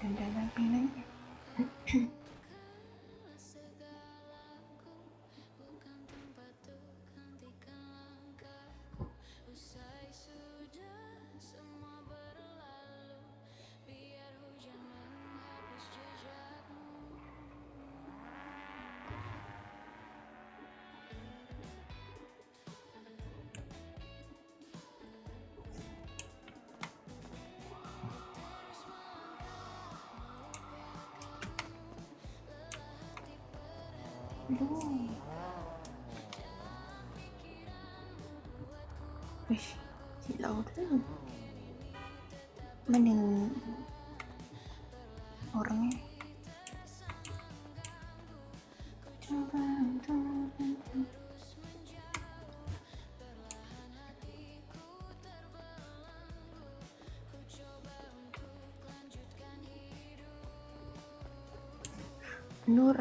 Dan pinang. Wish, silau tu. Mana orangnya? Coba untuk Nur.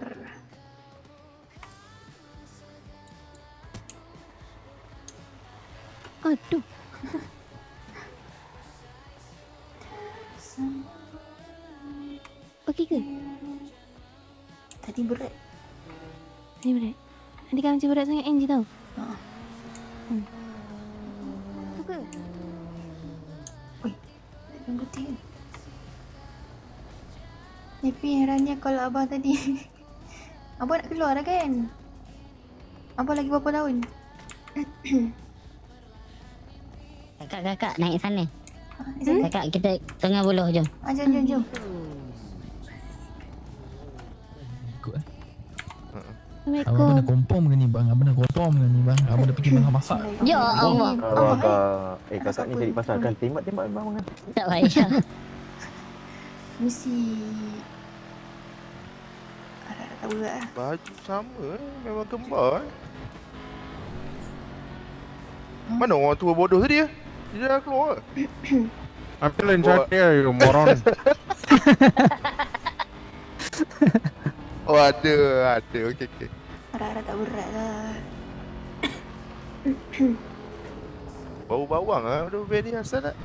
Aduh. Okey ke? Tadi berat. Ni berat. Nanti kan macam berat sangat Angie tau. Ha. Tu ke? Oi, jangan putih ke? Tapi herannya kalau abah tadi abah nak keluar dah kan? Abah lagi berapa tahun? Kakak naik sana. Di sana? Kakak kita tengah buluh jom. Jom. Ikut eh. Abang Assalamualaikum. dah confirm ke ni bang? Abang dah confirm ke ni bang? Abang dah pergi masak. Ya Allah. Kakak ni cari pasal kan tembak bang kan. Tak payah. Mesti ada tahu lah. Baju sama memang kembar Mana orang tua bodoh tadi Dia dah keluar Ambil inside dia, you moron. Oh ada okey Harap-harap tak berat lah. Bau bawang Aduh very asal tak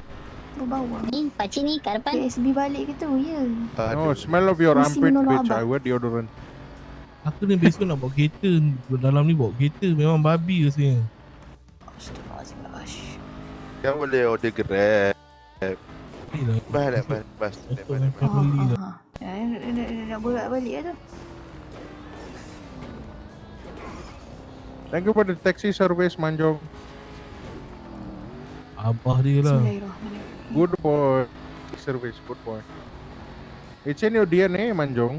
Berbawang. Ni pakcik ni kat depan. PSB balik ke tu, ya. No, smell of your Mesti armpit, menolong bitch. abang. I wear deodorant. Aku ni besok nak bawa kereta. Dalam ni bawa kereta memang babi rasanya. Astagfirullahaladzim. Kan boleh order Grab Ni lah. Bas Motor dan family lah. Nak berat balik lah tu. Thank you for the taxi service, Manjong. Abah dia lah. Bismillahirrahmanirrahim. Good boy. Service, good boy. It's in your DNA, Manjong.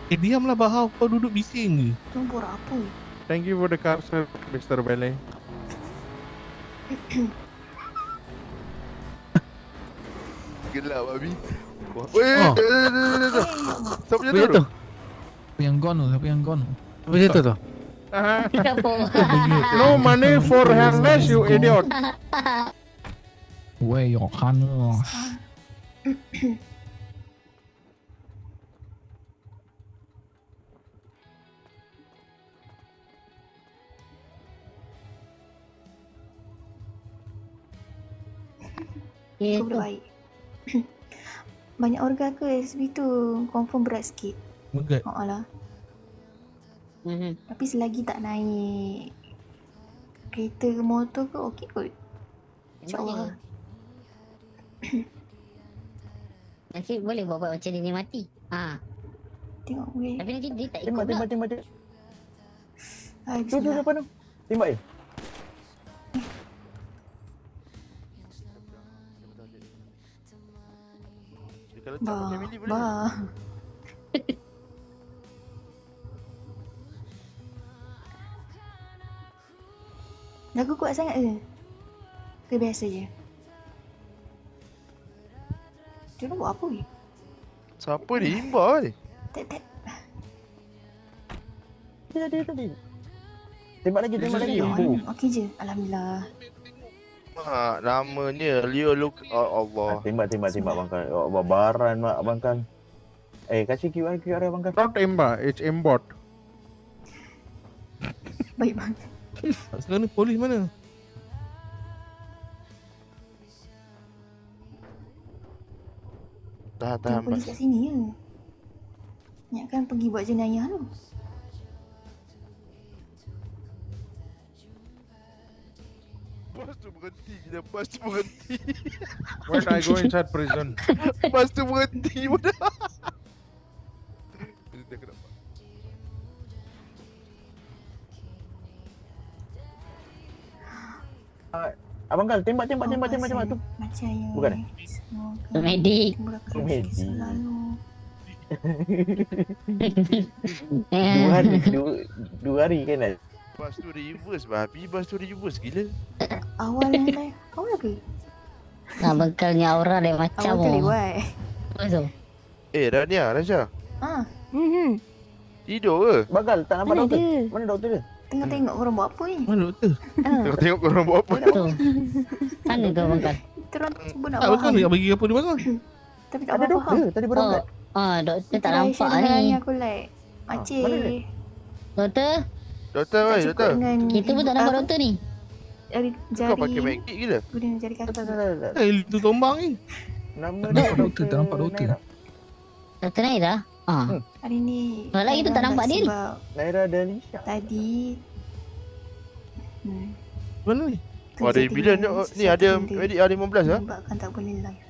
Diamlah Bahar. Kau duduk bising je. Tu borak apa? Thank you for the car service, Mr. Bele. Gelap babi Weh Siapa Apa jatuh tu? Siapa yang gone tu? Siapa yang gone tu? Apa jatuh tu? Kenapa? No money for harness, you idiot. Where your harness? Ya Kau tu. baik. Banyak organ ke SB tu confirm berat sikit. Megat. Lah. Mhm. Tapi selagi tak naik kereta ke motor ke okey kot. InsyaAllah. Nanti boleh buat macam dia mati. Ha. Tengok weh. Tapi nanti dia tak ikut pula. Tembak. Hai, Tu bismillah. depan tu. Tembak Dia kalau tak pakai mili boleh Bah. Lagu kuat sangat ke? Ke biasa je? Dia nak buat apa ni? Siapa ni? Imba ni Tap. tadi. Tembak lagi. Okey je. Alhamdulillah. Namanya Leo Look Allah Tembak bang kan. Baran mak abang kan. Kasih QR abang kan. Not Emba, it's Embot. Baik bang. Sekarang ni polis mana? Tahan, Tengok polis bas. kat sini je. Ingatkan pergi buat jenayah tu. Bas tu berhenti gila, bas tu berhenti. When I go inside prison. Bas tu berhenti pun dah. Dia kena Abang Kal, tembak tu. Macam yang Bukan Tu medik. Mulakan Medik. selalu. Dua hari kan Al? bas tu reverse babi, bas tu reverse gila. Awal yang lain. Awal ke? Nak bekalnya aura dia macam Awal terlewat. Apa tu? Rania, Raja. Tidur ke? Bagal, tak nampak Mana doktor. dia? Mana doktor dia? Tengah tengok korang buat apa ni. Mana doktor? Kau tengok korang buat apa? Tu. Mana tu bekal? Kita orang cuba nak Tak betul faham. nak bagi apa dia bangun. Tapi tak Ada apa faham. doktor, tadi berangkat. Doktor tak Aisyah nampak dengan ni. aku like. mana dia? Makcik. Doktor, Doktor, Tak woi, cukup doktor. dengan kita pun tak nampak doktor ni. Jari Kau pakai jari. magnet gila. Guna jari kaki. Tak. Itu tombang ni. Nama Tak dia nampak doktor, tak nampak doktor. Naira. Doktor Naira? Hari ni. Soalan kita tak nampak dia ni. Sebab Naira Dalisha. tadi. Mana ni? Oh, ada bila ni ada medik ada 15 ah. Menyebabkan tak boleh live.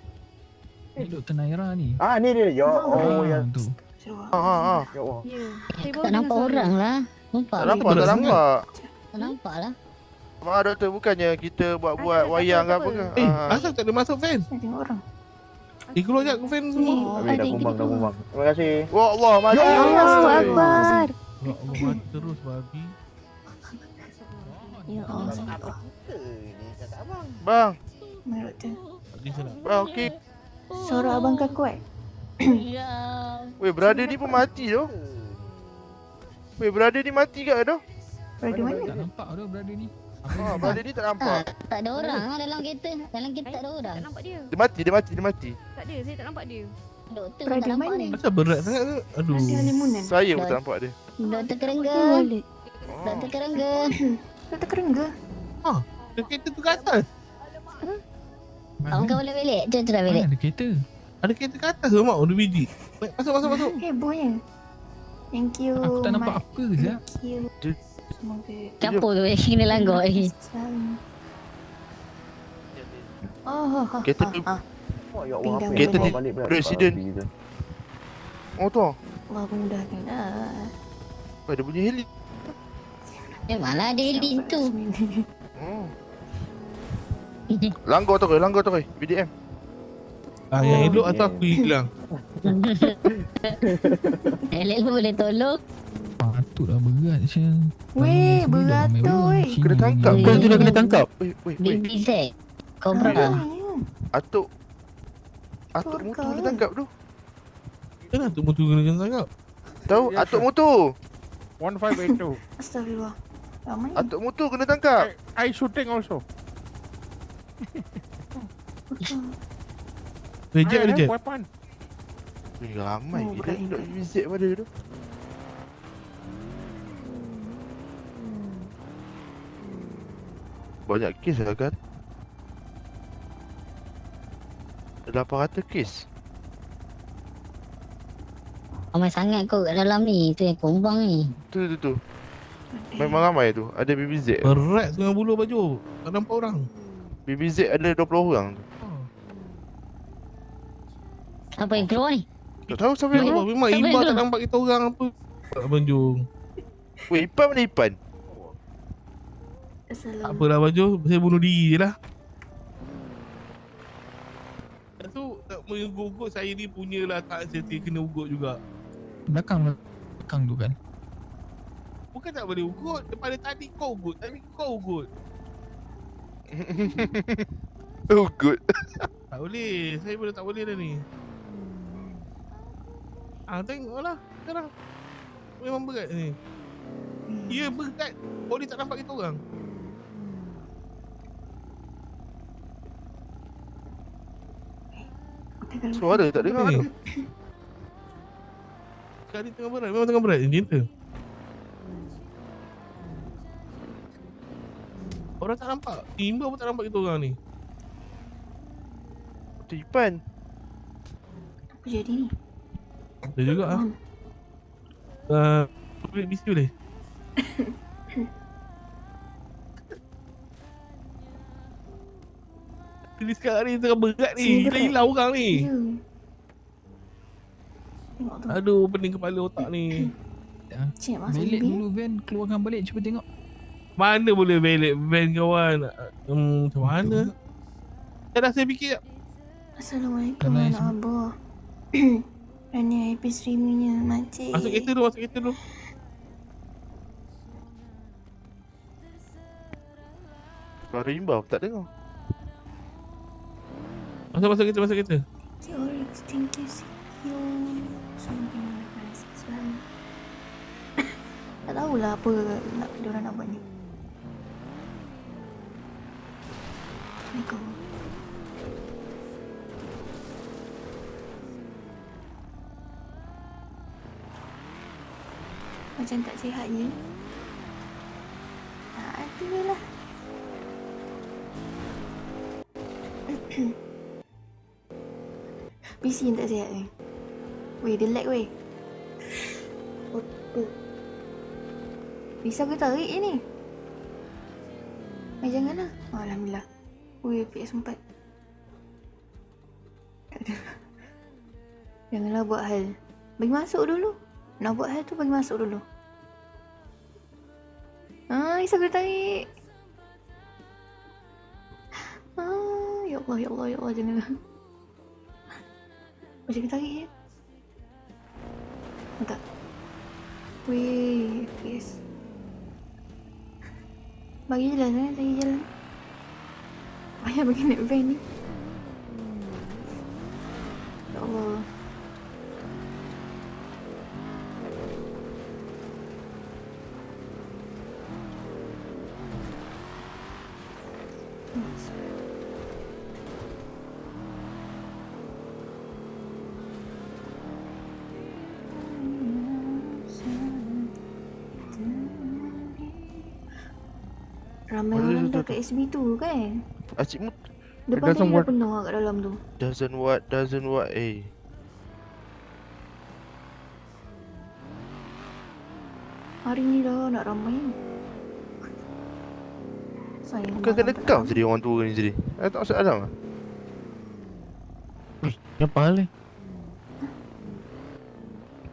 Ni Dr. Naira ni. Ah, ni dia. Ya Ah, ya. tu. Seruah. Ya Allah. Tak nampak orang lah. Nampak? Tak nampak, tak nampak. Tak nampak lah. Mak doktor bukannya kita buat wayang ke apa ke? Asal tak ada masuk fan? Nak tengok orang. Keluar sekejap ke fan semua. Habis dah kumbang. Terima kasih. Wah Allah, mati. Allahu Akbar. Ya Allah, mati terus babi. Ya Allah. Ni cakap abang. Bang, Menurut tu. Tadi saya nak. bang okey. Suara abang kan kuat. Weh, brother ni pun mati tu. Weh, brother ni mati kat tu. Berada mana? Tak nampak dah brother ni. Brother ni tak nampak. Tak ada orang lah dalam kereta. Dalam kereta tak ada orang. Tak nampak dia. Dia mati. Tak ada, saya tak nampak dia. Doktor pun Berada tak nampak mana? ni. Macam berat sangat tu. Aduh. Ada halimunan. Saya pun tak nampak dia. Doktor kerengga. Boleh. Doktor kerengga. Doktor kerengga. Dia kereta tu kat atas. Abang kau boleh balik? Jom dah Mana balik. ada kereta? Ada kereta kat atas ke mak? Ada biji. Masuk. Hebohnya. Thank you. Aku tak nampak Mat. apa je. Thank you. Semoga Campur tu yang kena langgar lagi. selalu. Oh, Kereta tu Oh ya Allah. Pinggang apa Kereta yang ni bawa balik pula? presiden. Babi tu. Oh tu. Allah mudahkan. Ada bunyi heli. Memanglah ada heli tu. Oh. Langgar tu ke? BDM. Yang elok atau aku hilang. Elek pun boleh tolong. Patutlah berat je. Weh, beratur weh. Kena tangkap. Bukan tu dah kena tangkap. Weh. BBZ. Cobra. Atuk motor kena tangkap tu. Kenapa tu motor kena tangkap? Tahu atuk motor. 1582. Astagfirullah. Ramai. Atuk motor kena tangkap. I shooting also. Reject I have reject. weapon. Ramai Oh, gila bukan duduk ini. visit pada tu. Banyak kes lah kan? 800 kes. Ramai sangat kot kat dalam ni. Tu yang kumbang ni. Tu. Memang ramai tu. Ada BBZ. Berat tengah bulu baju. Tak nampak orang. BBZ ada 20 orang tu. Apa yang keluar ni? Tak tahu siapa Ya yang Allah, memang Siapa Iba yang tak tu? nampak kita orang apa. Abang Jung. Weh, Ipan mana Ipan? Tak Assalamualaikum. apalah Abang Jung, saya bunuh diri je lah. Lepas tu nak mengugut saya ni punyalah tak serti kena ugut juga. Belakang tu kan. Bukan tak boleh ugut, daripada tadi kau ugut, tadi kau ugut. Oh good. Tak boleh, saya pun dah tak boleh dah ni. Tengoklah sekarang. Memang berat ni. Ya berat, boleh tak nampak kita orang. Suara tak dengar tu. Kali tengah berat, memang tengah berat je cinta. Orang tak nampak. Timba pun tak nampak kita orang ni. Tipan. Apa jadi ni? Ada juga ah. Boleh bisi boleh? Ini sekarang ni tengah berat ni. Sini berat. Hilang orang ni. Ya. Tengok tu. Aduh, pening kepala otak ni. Cik masuk Belik SB. dulu van, keluarkan balik cuba tengok. Mana boleh belik van kawan? Macam mana? Dah saya fikir. Assalamualaikum Kalau yang anak abah. Rani IP streamingnya makcik. Masuk kereta dulu, masuk kereta dulu. Suara imbau tak dengar. Masuk kereta, masuk kereta. Cik Oryx, thank you, see you. Something like that selalu. Tak tahulah apa diorang nak buat ni. Assalamualaikum. Macam tak sihat je. Adalah. PC yang tak sihat ni. Weh, dia lag weh. Apa? Bisa ke tarik je ni? Janganlah. Oh, Alhamdulillah. Weh, PS4. Tak ada. Janganlah buat hal. Bagi masuk dulu. Nak buat hal tu bagi masuk dulu. Bisa ke tarik? Ya Allah, ya Allah, ya Allah, janganlah. Macam kita tarik je. Tak. Weh, FPS. Bagi je lah sana, saya jalan. Payah bagi naik van ni. Ya Allah. Ramai orang dah kat SB tu kan. Asyik mu doesn't Depan dia dah work. penuh kat dalam tu. doesn't what Hari ni dah nak ramai. Sayang Bukan kena malam kau petang. jadi orang tua ni jadi. Tak masalah lah. Apa hal ni?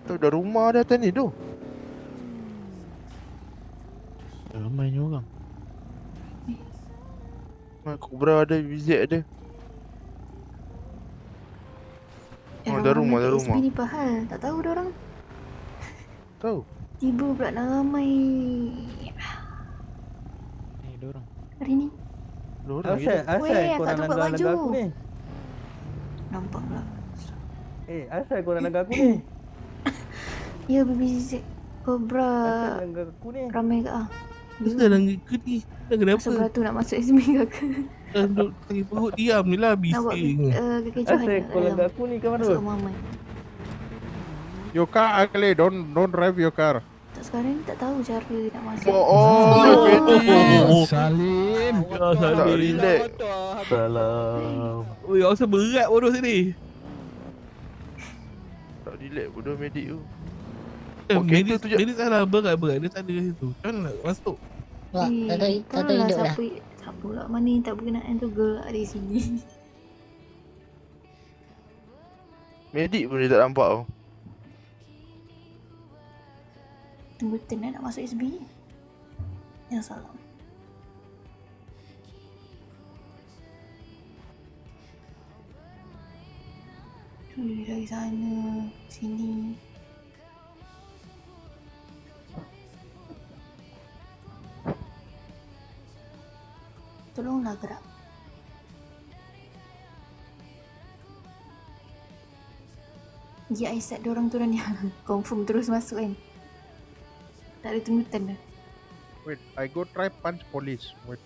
Tu dah rumah dah atas ni tu. Ramai ni orang. Cobra ada, visit ada. Oh, dah rumah, dah rumah. SB ni pahal. Tak tahu dah orang. Tahu. Tiba pula nak ramai. Ni ada orang. Hari ni. Lorang Asal, gila. Weh, asal tak korang dapat langgar baju. aku ni? Nampak pula. Asal korang langgar aku ni? Ya, BBZ Cobra Asal langgar aku ni? ramai ke ah? Kita dah ke ni. Dah kenapa? Masa beratur nak masuk SB ke? Duduk sakit perut diam ni lah Nak buat bising. kekecohan Asal kat kau langgar dalam. aku ni kawan Masuk tu? rumah Ahmad. Your car ugly, don't drive your car. Tak sekarang ni tak tahu cara nak masuk. Oh. Salim. Ya Tak Salim. relax. Salam. Oi, kau rasa berat bodoh sini. Tak relax bodoh medik tu. Medik kereta tu je. Medik tak lah berat-berat. Dia tak ada kat situ. Macam mana nak masuk? Wah, tak tahu tolonglah hidup dah. siapa pula mana yang tak berkenaan tu gerak di sini. Medik pun dia tak nampak tau. Tunggu turn nak masuk SB. Ya salam. Dari sana, sini. Tolonglah gerak. Ya, I set diorang tu yang confirm terus masuk kan. Tak ada tunggu turn dah. Wait, I go try punch police. Wait.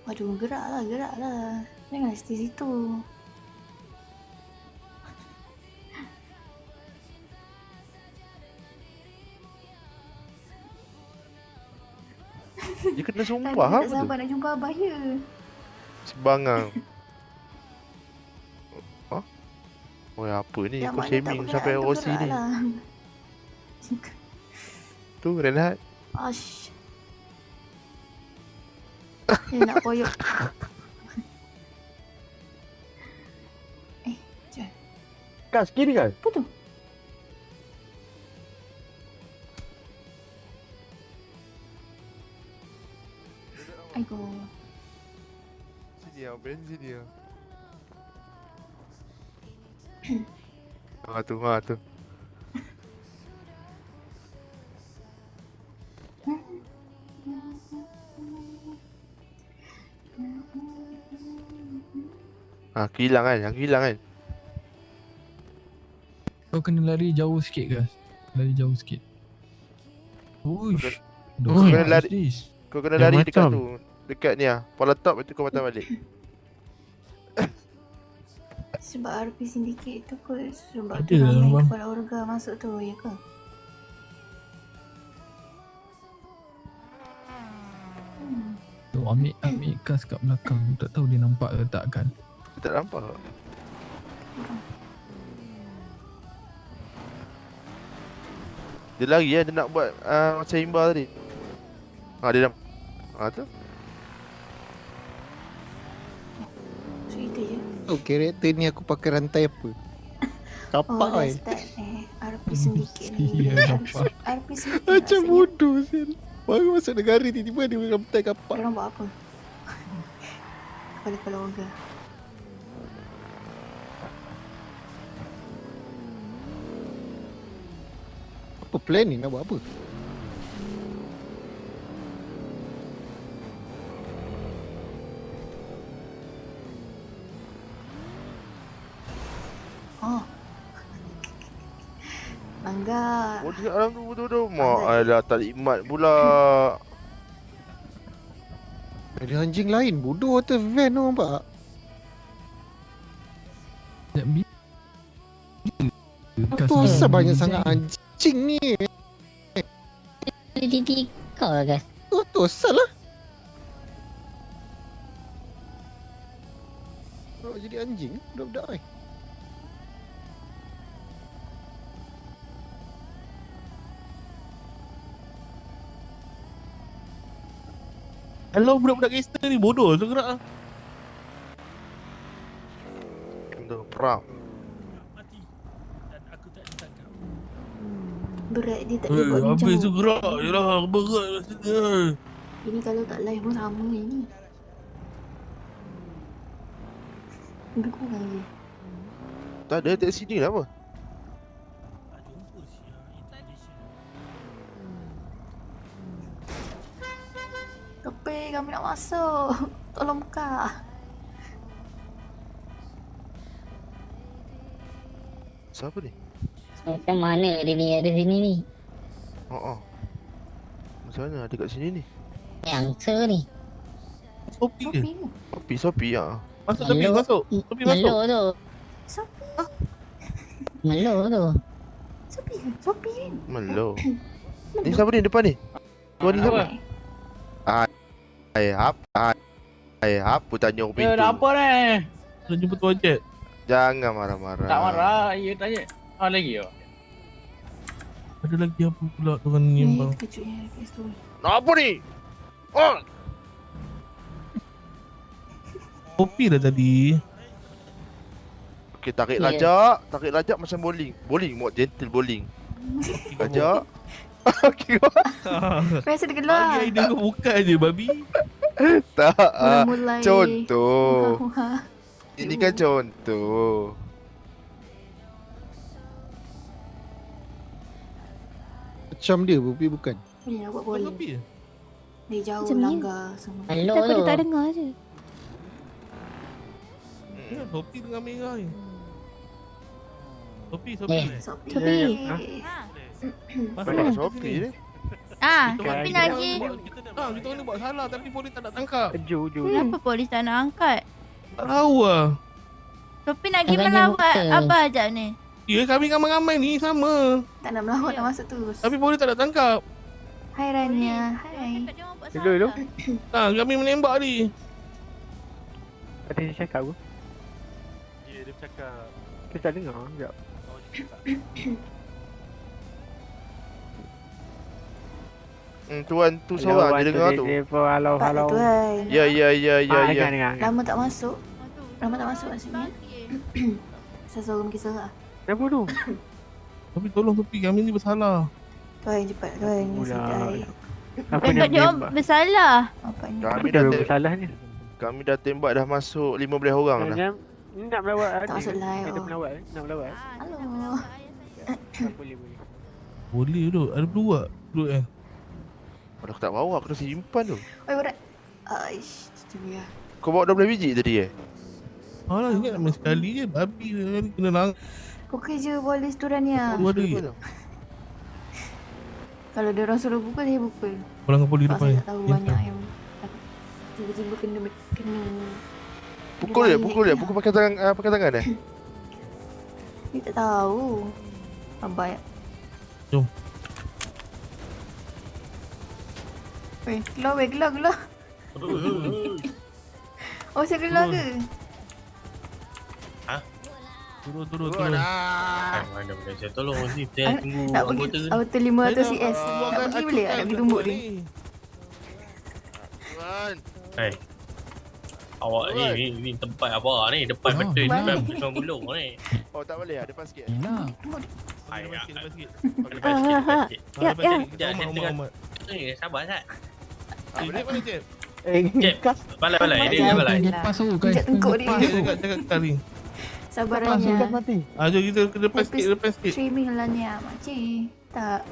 Aduh, gerak lah. Jangan stay situ. Dia kena Tadi sumpah tak apa tu? sabar nak jumpa abah ya. Sembangang. Hah? Oh apa ni? Yang Kau mana tak shaming bergerak sampai tu OC gerak ni. lah. Tu Renhat. Ash. Dia nak koyok. Jom. Kas, kiri kan? Apa tu? Aigo. Sini ah, bensin dia. Ha tu. Hilang kan? Kau kena lari jauh sikit ke? Lari jauh sikit. Uish. Kau kena lari. This. Kau kena Yang lari dekat macam. tu. Dekat ni ah. Pola top itu kau patah balik. Sebab RP Syndicate tu kot. Sebab Ada tu lah, ramai bang. kepala orga masuk tu, ya ke? Tu ambil kas kat belakang. Tak tahu dia nampak ke tak kan. Dia tak nampak. Dia lari dia nak buat macam imba tadi. Dia dah. Tu. Cerita je. Oh, karakter ni aku pakai rantai apa? Kapak dah oi. start RP Syndicate ni. Ya, nampak. RP Syndicate Macam maksudnya. bodoh sial. Baru masuk negara tiba-tiba dia rantai kapak. Diorang buat apa? Kepala-kepala orga. Apa plan ni nak buat apa? Oh. Langgar. Oh dia orang tu betul-betul. Mak alah tak nikmat pula. Ada anjing lain bodoh tu van tu nampak. Sekejap bi. Apa asal banyak sangat anjing ni? Titik kau lah guys. Tu asal lah. Nak jadi anjing budak-budak ni. Hello budak-budak gangster ni bodoh tu gerak lah. Untuk perang. Berat dia tak boleh buat bincang. Habis tu gerak je lah. Berat rasanya. Ini kalau tak live pun sama ni. Lebih kurang je. Tak ada taksi ni lah apa? Tepi kami nak masuk. Tolong buka. Siapa ni? Macam mana dia ni ada sini ni? Macam mana ada kat sini ni? Yang ni. Sopi ke? Sopi ke? Sopi ah. Masuk Sopi Melo. masuk. Sopi masuk. Melo tu. Sopi. Melo tu. Sopi ke? Sopi kan? Melo. Ni siapa ni depan ni? Tuan ni siapa? Apa tanya orang pintu? Apa ni? Nak jumpa Tuan Jet. Jangan marah-marah. Tak marah, ya tanya. Lagi ya? Ada lagi apa pula tuan ni bang? Kejutnya kes tu. Apa ni? Oh, Sopi dah tadi. okey tarik Ya. lajak macam bowling. Bowling, mod gentle bowling. Lajak. Okey. Biasa dia keluar. Bagi idea kau buka je babi. Tak. Mulai. Contoh. Muha-muha. Ini kan contoh. Macam dia tapi bukan. Boleh nak buat Bukan boleh. Sopi je. Dia jauh Macam ni. langgar semua. Melo Kenapa tu. dia tak dengar je? Ya, Sopi dengan merah ni. Sopi. Sopi. Sopi. Banyak Sopi ni. Sopi lagi. Kita ni buat salah tapi polis tak nak tangkap. Kenapa polis tak nak angkat? Tak tahu lah. Sopi nak pergi Abang melawat dia buta. Abah ajak ni. Ya kami ramai-ramai ni sama. Tak nak melawat nak masuk terus. Tapi polis tak nak tangkap. Hai Rania. Hai. Hello. Kami menembak ni. Tadi dia cakap apa? Ya, dia cakap. Kita tak dengar. Sekejap. Tuan tu seorang je dengar tu. Hello, Pak Tuan. Ya. Lama tak masuk. Maksudnya. Saya suruh pergi serak. Kenapa tu? Tapi tolong tepi, kami ni bersalah. Tuan cepat tuan. Sedai. Pembat dia bersalah. Kami dah bersalah ni. Kami dah tembak dah masuk 15 orang dah. Ni nak melawat. Tak masuk live. Nak melawat. Halo. Boleh. Boleh tu. Ada peluang. Peluang Aku tak bawa, aku dah simpan tu. Oi berat. Aish, ceria. Kau bawa 12 biji tadi Alah, ingat nak main sekali je. Babi dia kena lang. Kau kerja polis tu Rania. Aku ada duit. Kalau dia orang suruh pukul, saya pukul. Pulang ke polis depan Saya ni. tak tahu banyak yang tiba-tiba kena Pukul dia. Pukul pakai tangan dia. Ni tak tahu. Abang. Jom. Keluar. Oh, saya keluar ke? Turun. Mana boleh saya tolong ni. Saya tunggu Nak anggota pergi ni. auto 500 CS. Nak pergi boleh tak? Nak pergi tumbuk ni. Tuan. Hai. Awak ni tempat apa ni? Depan betul depan Sungai Buloh ni. Oh, tak boleh depan sikit. Hai. Depan sikit. Depan sikit. Ya. Umat. Ni sabar Sat. Boleh mana Cep? Balai. Dia balai. Lepas tu guys. Pijak tengkuk dia. Cakap kali. Sabarannya. Jom kita ke depan sikit. Streaming lah ni makcik. Tak.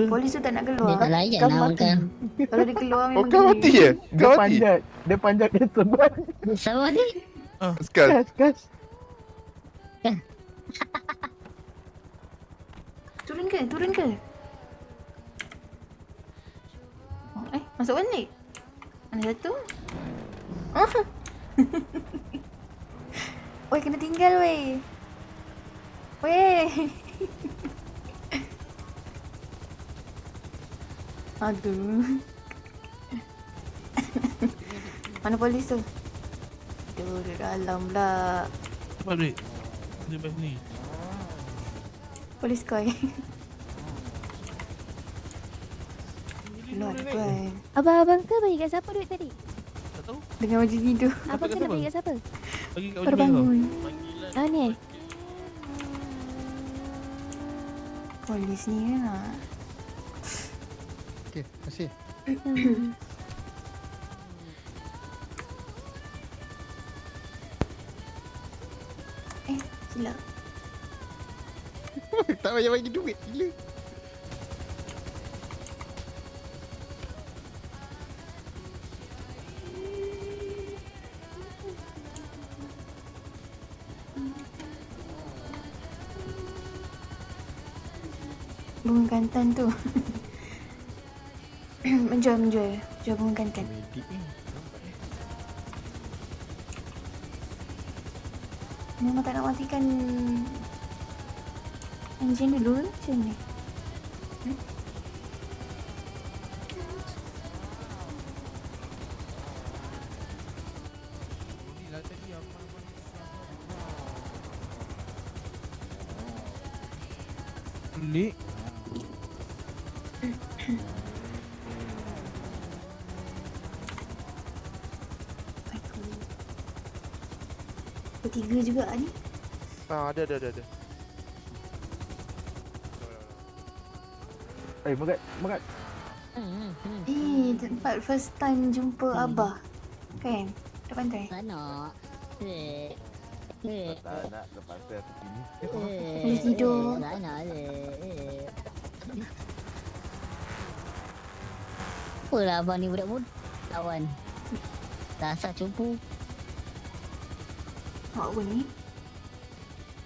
Polis tu tak nak keluar. Dia tak layan Kau lah mati. makan. Kalau dia keluar memang Kau mati je? Kau mati? Dia panjat dia sebab. Sama ni. Sekal. Turun ke? Masuk balik. Mana satu? Weh, kena tinggal weh. Aduh. Mana polis tu? Aduh, dia dalam pula. Cepat duit. Dia balik ni. Polis koi. Keluar tuan. Abang ke bagi kat siapa duit tadi? Tak tahu. Dengan baju tidur. Abang kena bagi kat siapa? Bagi kat Baru bangun. Ni Polis ni kan. Okey, kasih. Silap. Tak payah bagi duit. Gila. Bunga kantan tu. Menjual bunga kantan. Memang tak nak matikan enjin dulu macam ni. Pelik. Tiga juga ni. Ada. Magat. Tempat first time jumpa Abah. Kan? Kat pantai. Tak nak. Tak nak ke pasal sini. Boleh tidur. Tak nak. Apalah abang ni budak-budak kawan. Dasar cupu. Awak apa ni?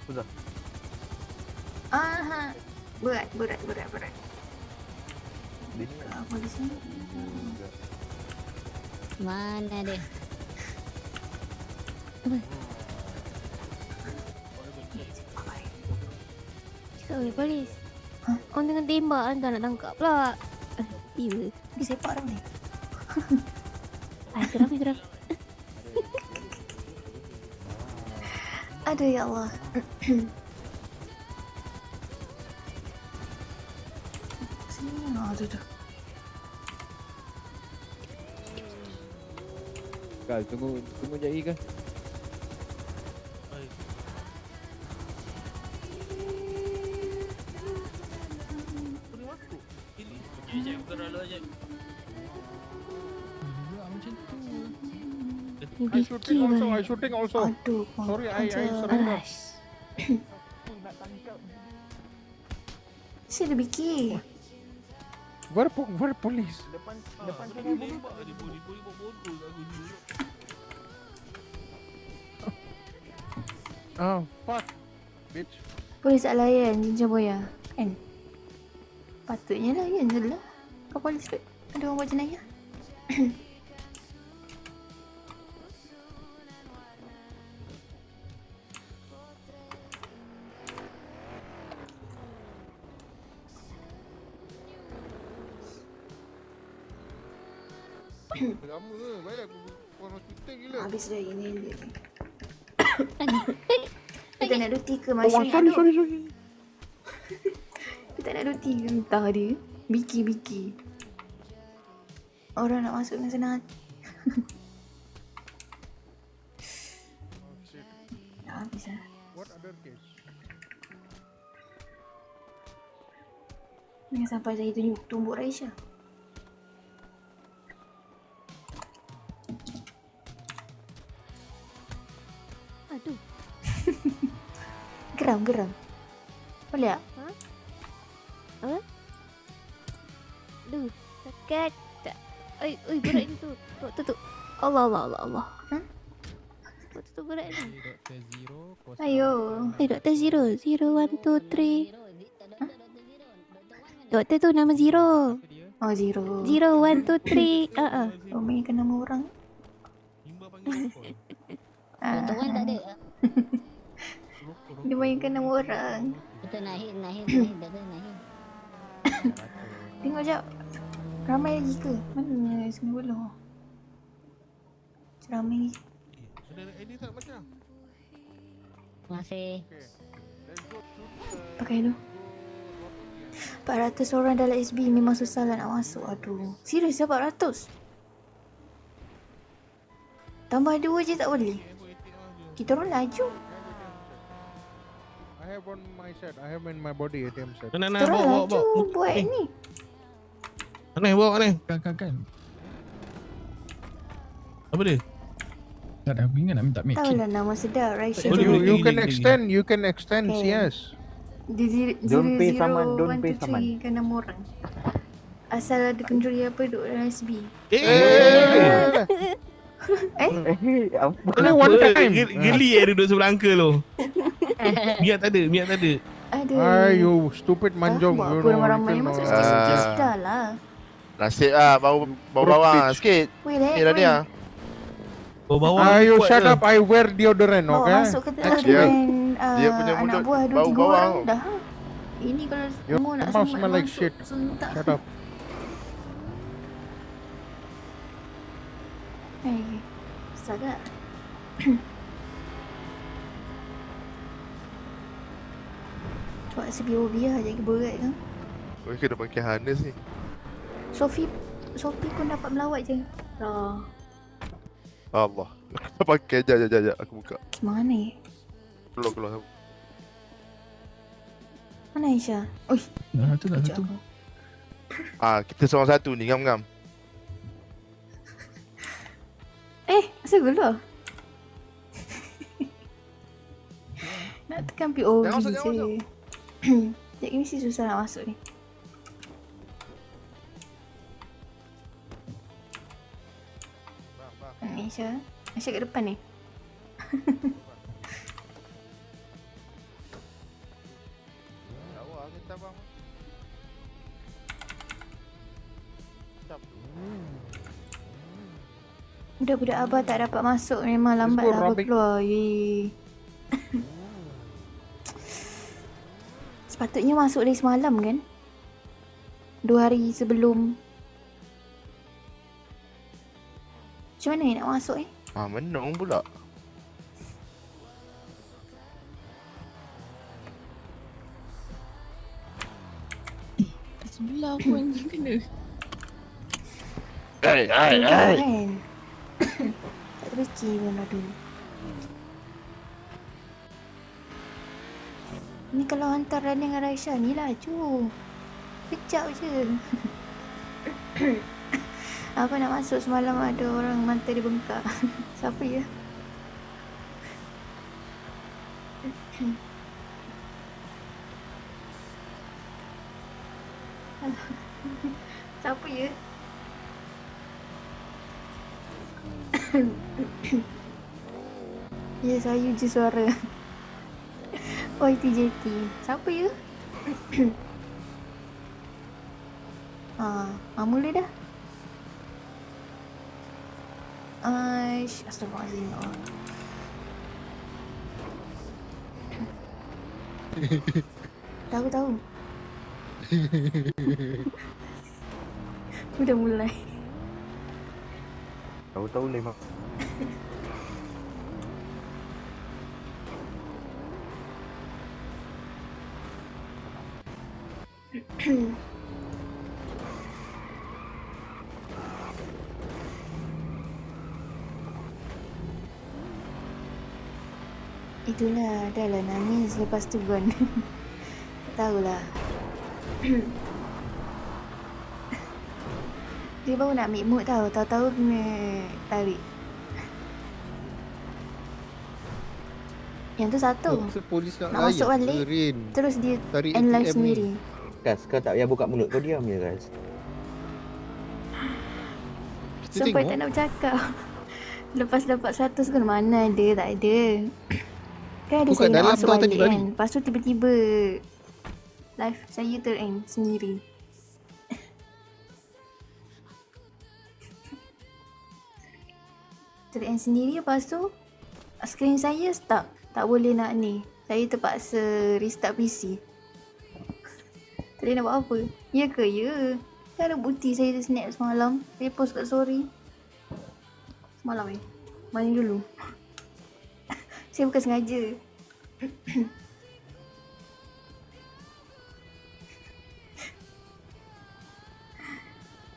Sudah. Aha. Berat. Apa di sini? Mana dia? Cakap oleh polis. Orang tengah tembak kan tak nak tangkap pula. tiba. Pergi sepak dah ni. Geram. Aduh ya Allah. Sini aduh. Kal, tunggu jap Kal. Jep, buka dulu Jep. I shooting also. Aduh. Sorry, I surrender. Si ada Biki. Where police? Depan tengah tembak dia boleh buat bodoh kat aku dulu. Oh, fuck. Bitch. Polis tak layan Jinja Boya. Kan? Patutnya layan je lah. Kau polis tu ada orang buat jenayah. Lama ke? Baik aku orang hospital gila. Habis dah ini. Kita nak duty ke Masya? Sorry. Kita nak duty ke entah dia. Biki. Orang nak masuk dengan senang hati. Dah habis lah. What other case? Jangan sampai saya tunjuk tumbuk Raisya. Aduh. Geram. Boleh tak? Aduh, sakit. Oi, berat ni tu. Tu. Allah. Tu berat ni. Ayo. Doktor Zero. 0, 1, 2, 3. Doktor tu nama Zero. Oh, Zero. 0, 1, 2, 3. Oh, mainkan nama orang. Doktor Wan tak ada. Dia mainkan nama orang. Kita Nahid, Doktor Nahid. Tengok jap. Ramai lagi ke? Mana 90? Ramai lagi. Saudara Eddie tak macam? Terima kasih. Pakai dulu. 400 orang dalam SB memang susah lah nak masuk. Aduh. Serius lah 400? Tambah 2 je tak boleh? Kita orang laju. I have on my set. I have in my body ATM set. Nah, Kita orang bawa. laju buat ni. Bawa ni. Kan. Apa dia? Tak ada, aku ingat nak minta make Tahu it. lah nama sedap. Raisya. You can extend, Okay. yes. Don't pay saman, don't pay saman. Kan nama orang. Asal ada kenduri apa duduk dalam SB. Apa? Only one time. Geli duduk sebelah uncle tu. Miak tak ada. Ada. You stupid manjong. Buat You apa know, ramai-ramai you masuk know. sikit-sikit dah lah. Nasib lah, bawa sikit. Weh, Lek. Ni dah ni lah. Bawah. You shut up, I wear deodorant, Bawa okay? masuk ke dalam Dia- dengan dia punya anak mulut buah 2-3 bau orang bawang. dah. Ini kalau Your semua nak mouth semua smell like masuk, shit. suntak. Shut up. Sagak. Buat CBOB lah, jadi berat kan. Kau kena pakai harness ni. Sophie pun dapat melawat je. Allah. Kau pakai, jap. Aku buka. Mana ni? Keluar. Mana Aisyah? Oi, Dah satu. kejap aku. Kita seorang satu ni, ngam-ngam. Asal gelar? Nak tekan POV Jangan masuk, je. jangan masuk. Sekejap ni mesti susah nak masuk ni. Aisyah kat depan ni. Lawa kita bang. Budak-budak abah tak dapat masuk memang lambat go, lah abah Robin. keluar. Yee. Sepatutnya masuk dari semalam kan? 2 hari sebelum Macam mana nak masuk Menung pula. Sebelah pun kena. Kan? Tak terfikir pun aduh. Ni kalau hantar Rani dengan Raisya ni laju. Kejap je. Apa nak masuk semalam ada orang mata dia bengkak. Siapa ya? Siapa ya? Ya, saya je suara. YTJT. Siapa ya? Mula dah. Astagfirullahaladzim. Tahu. Udah mulai. Tahu-tahu lemak. Itulah, dah lah nangis lepas tu Gon. Tahulah. Dia baru nak ambil mood tahu-tahu kena tarik. Yang tu satu. Polis nak masuk balik. Terus dia tarik end live ATM sendiri. Gas, kau tak payah buka mulut, kau diam je guys. Sampai tak nak bercakap. Lepas dapat 100 kan mana ada, tak ada. Kan ada Bukan saya nak dalam masuk tau balik tadi, kan. Lepas tu tiba-tiba live saya ter-end sendiri. Ter-end sendiri, lepas tu skrin saya stuck. Tak boleh nak ni. Saya terpaksa restart PC. Tak boleh nak buat apa. Ya ke? Ya. Kan ada bukti saya snap semalam. Saya post kat story. Semalam Mana dulu. Saya bukan sengaja.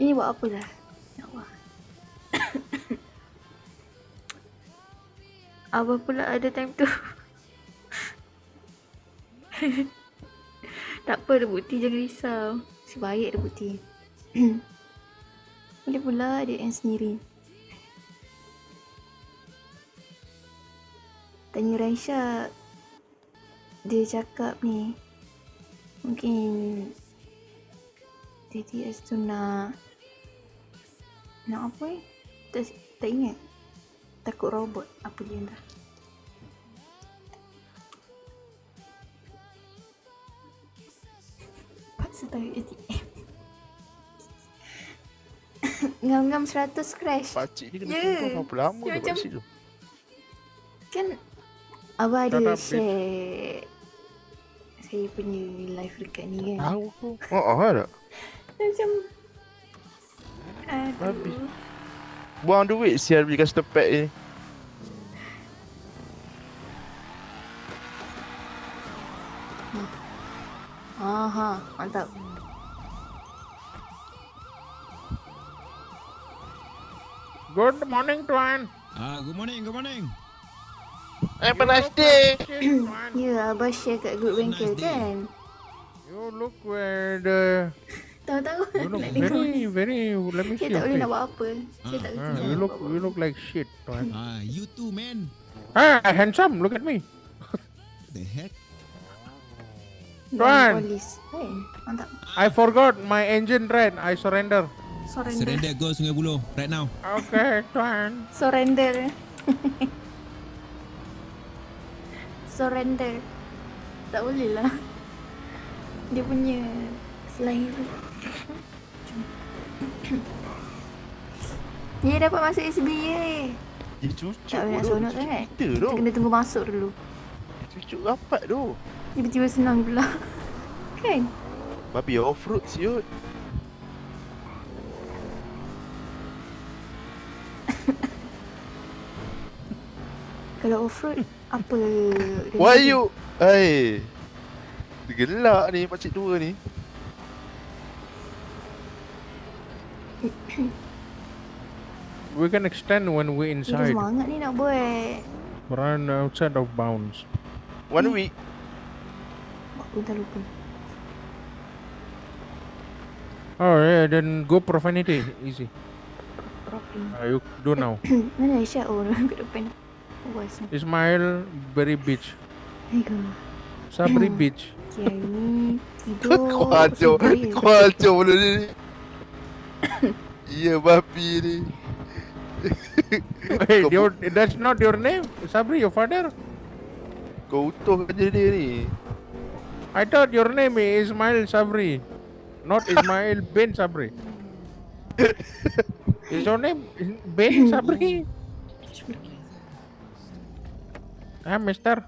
Ini buat apa dah? Ya Allah. Abah pula ada time tu. Tak apa, ada bukti, jangan risau. Sebaik ada bukti. Boleh pula dia end sendiri. Tanya Raisya, dia cakap ni mungkin TTS tu nak apa tak ingat. Takut robot apa dia dah. Paksa tarik ATM. Ngam-ngam 100 crash. Pakcik ni kena tunggu berapa lama dia kat situ. Kan Abah ada share saya punya live dekat ni kan. Tahu aku. Tak. Macam Habis. Buang duit sial beli custom pack ni. Aha, mantap. Good morning, Tuan. Good morning. Have a nice day. Ya, Abah share kat group bengkel kan. You look where the... Tahu-tahu You look nak dengar. very... Let me see Saya tak your boleh nak face. buat apa. Saya tak boleh You nak buat apa. look like shit, Tuan. You too, man. Handsome. Look at me. The heck? Tuan. Polis. Kan? Mantap. I forgot my engine ran. I surrender. Surrender, go Sungai Buloh right now. Okay, Tuan. Surrender. Surrender. Tak boleh lah. Dia punya selain tu. Dia dapat masuk SBA. Dia cucuk Tak boleh nak sonok sangat. Kita tu. Kita kena tunggu masuk dulu. Cucuk rapat tu. Tiba-tiba senang pula. Kan? Babi off-road siut. Kalau off-road, apa? dia Why nak you? Hai. Gelak ni pakcik tua ni. We can extend when we're Dia inside. semangat ni nak buat. Run outside of bounds. 1 week. Aku dah lupa. Oh yeah, then go profanity. Easy. You do now. Mana Aisyah? Oh, kat depan. Awas. Ismail, Berry Beach. Aiko. Sabri Beach. Okay, hari ni tidur. Kau hancur benda ni. Ya babi ni. Hey, that's not your name. Sabri, your father. Kau utuh kerja dia ni. I thought your name is Ismail Sabri, not Ismail bin Sabri. Is your name bin Sabri? Mister.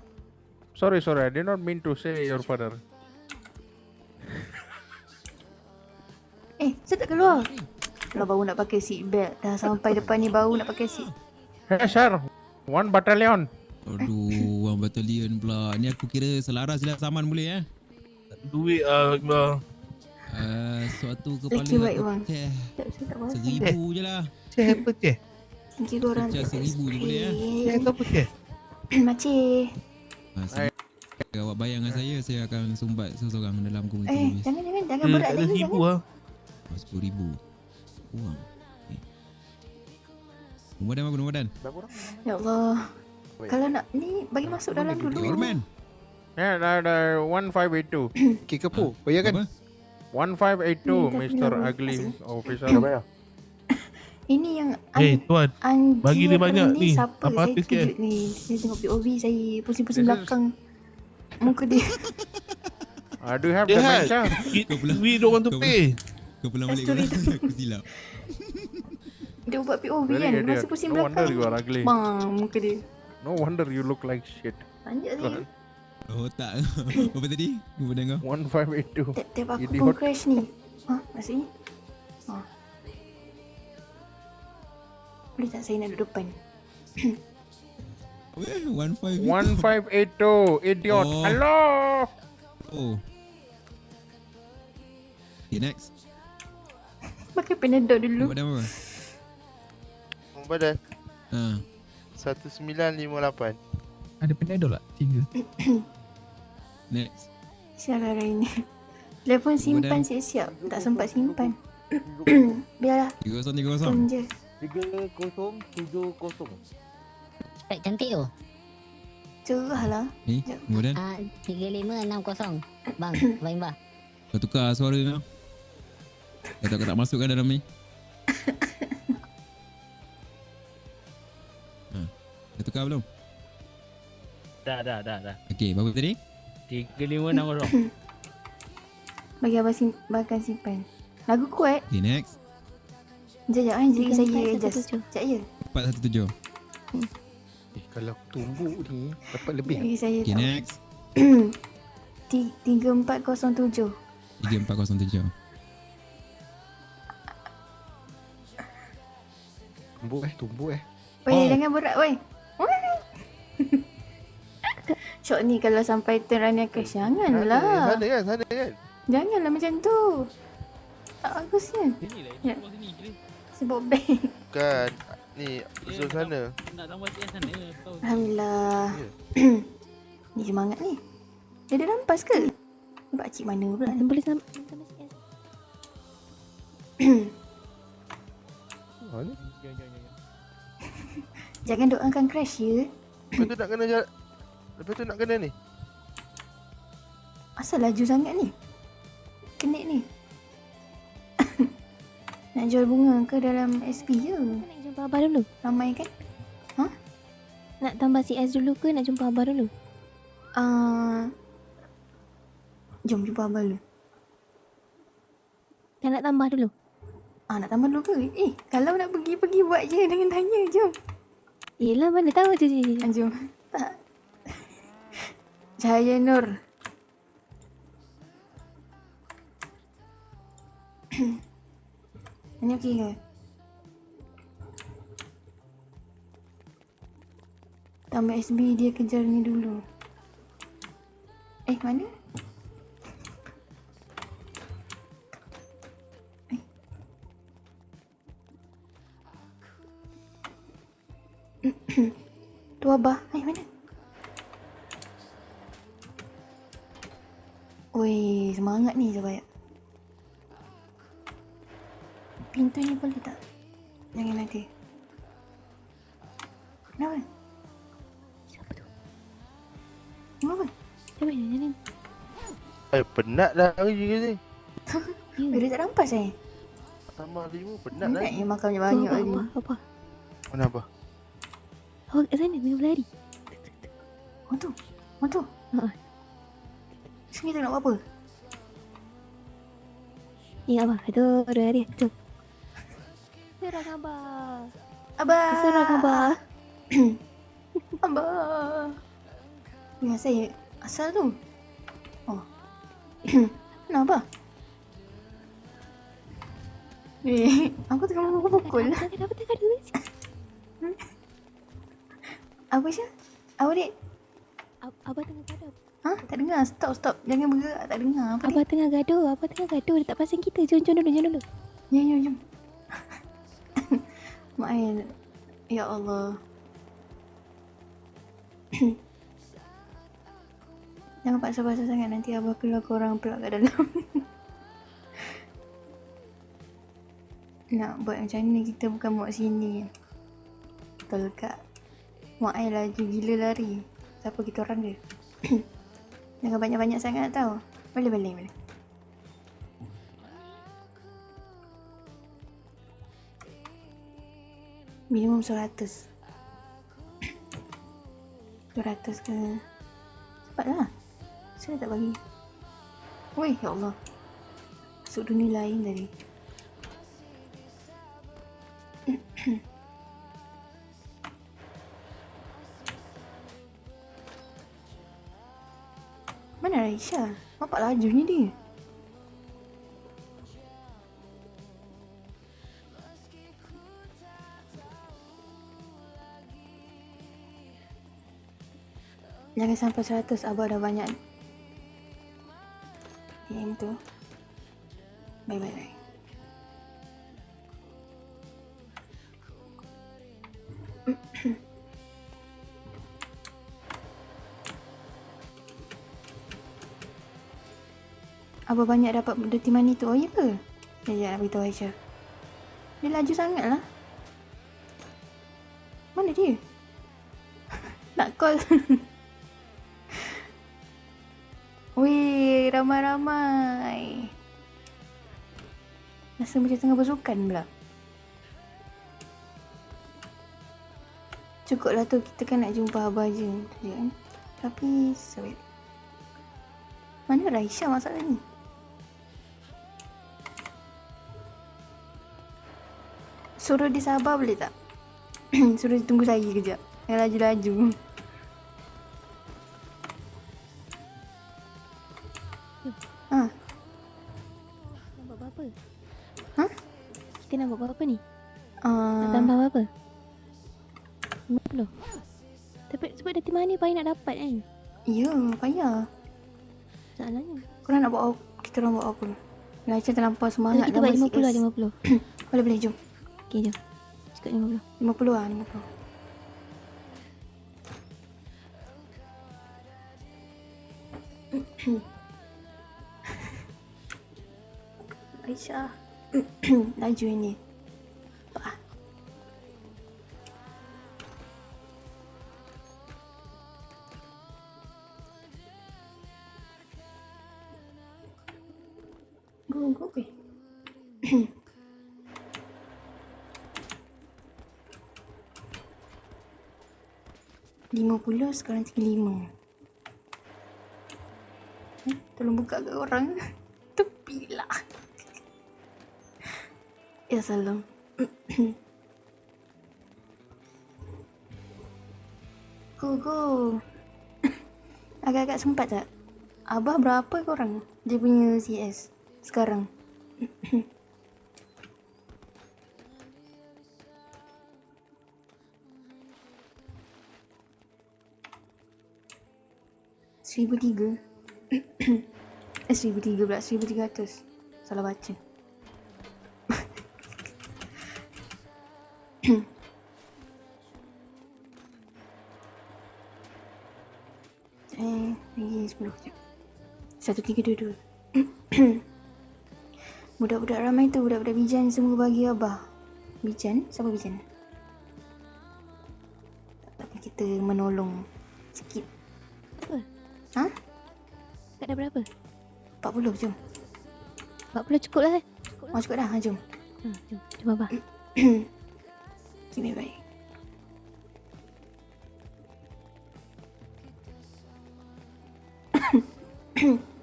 Sorry, I did not mean to say your father. Saya tak keluar. Kalau baru nak pakai seat belt. Dah sampai depan ni baru nak pakai seat. Hey sir, 1 battalion. Aduh, 1 batalion pula. Ni aku kira selaras dah saman boleh Duit suatu Thank you, kepala baik bang. aku teh 1000 je lah. Cik apa cik? Thank you korang. Pecah 1000 je boleh Cik apa cik? Makcik. Awak bayar dengan saya akan sumbat seseorang dalam komuniti. Jangan berat lagi. Ribu lah. 10,000 Uang. Nombor dan. Ya Allah. Kalau nak ni bagi masuk dalam dulu. Orman. Yeah, 1582. Okay ke po? Bayar kan? 1582, Ni, Mr. dah Ugly kasih. Officer. Ini yang Tuan, bagi dia banyak ni. Siapa? Apa Saya artis terkejut kan? ni. Saya tengok POV saya pusing-pusing This is- belakang. Muka dia. Do you have Dia dementia? We don't want to pay. Kau pulang balik Story kau aku silap. Dia buat POV Very kan. idiot. Masa pusing No wonder belakang. you are ugly. Bang, muka dia. No wonder you look like shit. Lanjut saya. Otak. Apa tadi? Nombor dan kau. 1582. Tap aku Idiot. pun crash ni. Maksudnya? Boleh tak saya nak duduk depan? 15. 1582, idiot. Oh. Hello. Oh. Okay, next. Pakai penedok dulu. Nombor dan apa? Nombor dan Ha. 1958. Ada penedol tak? 3. Next. Sialah hari ni. Telefon simpan siap-siap. Tak sempat simpan. Biarlah. 3030. Tunggu je. 3070. Spek cantik tu. Cerah lah. Ni, nombor dan. 3560. Bang, Abang Imbah. Kau tukar suara kau. Kau tak masukkan dalam ni. Dah tukar belum? Dah. Okey, berapa tadi? 3560. Bagi abang simpan. Lagu kuat. Okay, next. Sekejap diri saya adjust. Sekejap je. 417. Kalau aku tumbuk ni dapat lebih. Diri saya Okay, tahu. next. 3407. 3407. Tumbuk Weh, jangan berat weh. Syok ni kalau sampai turn Rania Cash, janganlah. Sana kan. Janganlah macam tu. Tak bagus kan? Ya. Sebab bank. Bukan. Ni, usul sana. Nak tambah CS sana. Alhamdulillah. Ni semangat ni. Dia dah rampas ke? Pakcik mana pula? Boleh tambah CS. Jangan doakan crash ya. Lepas tu nak kena Lepas tu nak kena ni. Asal laju sangat ni? Kenik ni. Nak jual bunga ke dalam SP je? Nak jumpa Abah dulu? Ramai kan? Nak tambah CS dulu ke nak jumpa Abah dulu? Jom jumpa Abang dulu. Tak nak tambah dulu? Nak tambah dulu ke? Kalau nak pergi buat je. Jangan tanya. Jom. Yelah, mana tahu je. Jom. Tak. Cahaya Nur. Ini okey ke? Tambah SB dia kejar ni dulu. Mana? Tu Abah. Mana? Weh, semangat ni Zabaya. Pintu ni boleh tak? Jangan nanti. Kenapa? Siapa tu? Kenapa? Siapa ni? Penat dah hari ni. Dia tak rampas Tambah 5 penat dah. Penat yang makannya banyak tadi. Apa? Mana apa? Awak kat sana tengah berlari. Motor. Sini tak nak buat apa? Ni Abah. Itu dia. Tu. Serang Abah. Abah. Serang Abah. Abah. Ingat saya asal tu. Kenapa? Aku tengah pukul. Kenapa tengah dulu sih? Apa Syah? Apa dik? Abah tengah gaduh. Tak dengar. Stop. Jangan bergerak. Tak dengar. Apa Abah tengah gaduh. Dia tak pasang kita. Jom dulu. Jom. Main. Ya Allah. Jangan paksa-paksa sangat. Nanti Abah keluar korang pula kat dalam. Nak buat macam ni kita bukan muat sini. Betul kak. Muat air laju gila lari. Siapa kita orang dia? Jangan banyak-banyak sangat tau. Boleh. Minimum 100. 200 ke? Cepatlah. Saya tak bagi. Weh, ya Allah. Masuk dunia lain tadi. Mana Raisha? Nampak lajunya dia. Jangan sampai 100. Abah dah banyak yang tu. Bye. Abah banyak dapat dirty money tu. Oh ya ke? Ya, nak beritahu Aisyah. Dia laju sangat lah. Mana dia? Nak call. Weh, ramai-ramai. Rasa macam tengah bersukan pula. Cukup lah tu, kita kan nak jumpa Abah je kan? Tapi, sweet. Mana Raisha masalah ni? Suruh dia sabar boleh tak? Suruh dia tunggu saya kejap. Yang laju-laju. Nak buat apa? Kita nak buat apa ni? Nak tambah apa? 50. Tapi sebab dirty money payah nak dapat kan? Ya, payah. Soalannya. Korang nak buat apa? Kita orang buat apa? Raisha terlampau semangat. Kita buat 50. Boleh, jom. Okay, jom. Cakap 50. 50 lah, 50. Aisyah. Laju ini. Apa? Go. 50 sekarang 35. Tolong buka ke orang. Tepilah. Ya salam. Go. Agak-agak sempat tak? Abah berapa korang dia punya CS sekarang? 1,003. 1,003 pula, 1,300. Salah baca. Lagi 10 kejap. 1,322. Budak-budak ramai tu, budak-budak Bijan semua bagi Abah. Bijan? Siapa Bijan? Tapi kita menolong sikit. Apa? Ha? Tak ada berapa? 40, jom. 40 cukup lah. Oh, cukup dah, jom. Jom. Jom Abah. Okay, baik.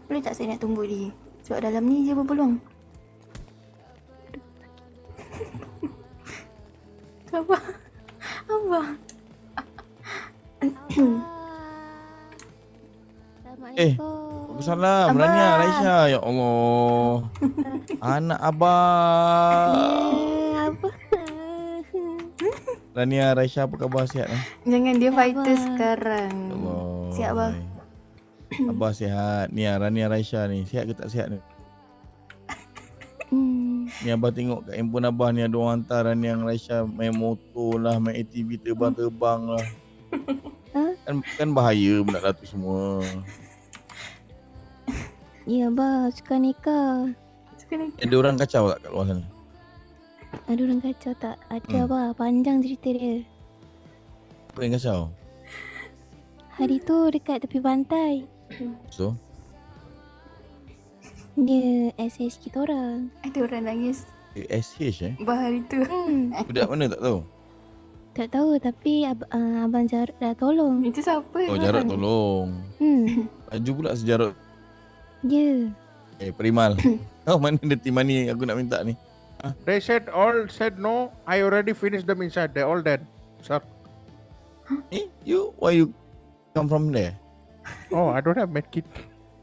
Boleh tak saya nak tunggu dia? Sebab dalam ni je berpeluang. Abah. Abah. Waalaikumsalam. Rania, Raisya. Ya Allah. Anak abang. Apa? Rania, Raisya, apa khabar? Sihat eh? Jangan dia fighter sekarang. Allah. Sihat Abah? Abah sihat. Ni Rania, Raisya ni. Sihat ke tak sihat ni? Ni Abah tengok kat handphone Abah ni ada orang hantar Rania dengan Raisya main motor lah, main ATV terbang-terbang lah. Kan bahaya benda tu semua. Ya Abah, suka nikah. Ada orang kacau tak kat luar sana? Ada orang kacau tak? Ada Abah, panjang cerita dia. Apa yang kacau? Hari tu dekat tepi pantai. So? Dia SH kita orang. Ada orang nangis. SH eh? Bahari tu. Budak mana tak tahu? Tak tahu tapi Abang Jarod dah tolong. Itu siapa? Oh, Jarod tolong. Baju pula sejarod. Ya. Perimal. Oh, mana dia tim money aku nak minta ni? They said no. I already finished them inside. They're all dead, sir. Why you come from there? Oh, I don't have medkit.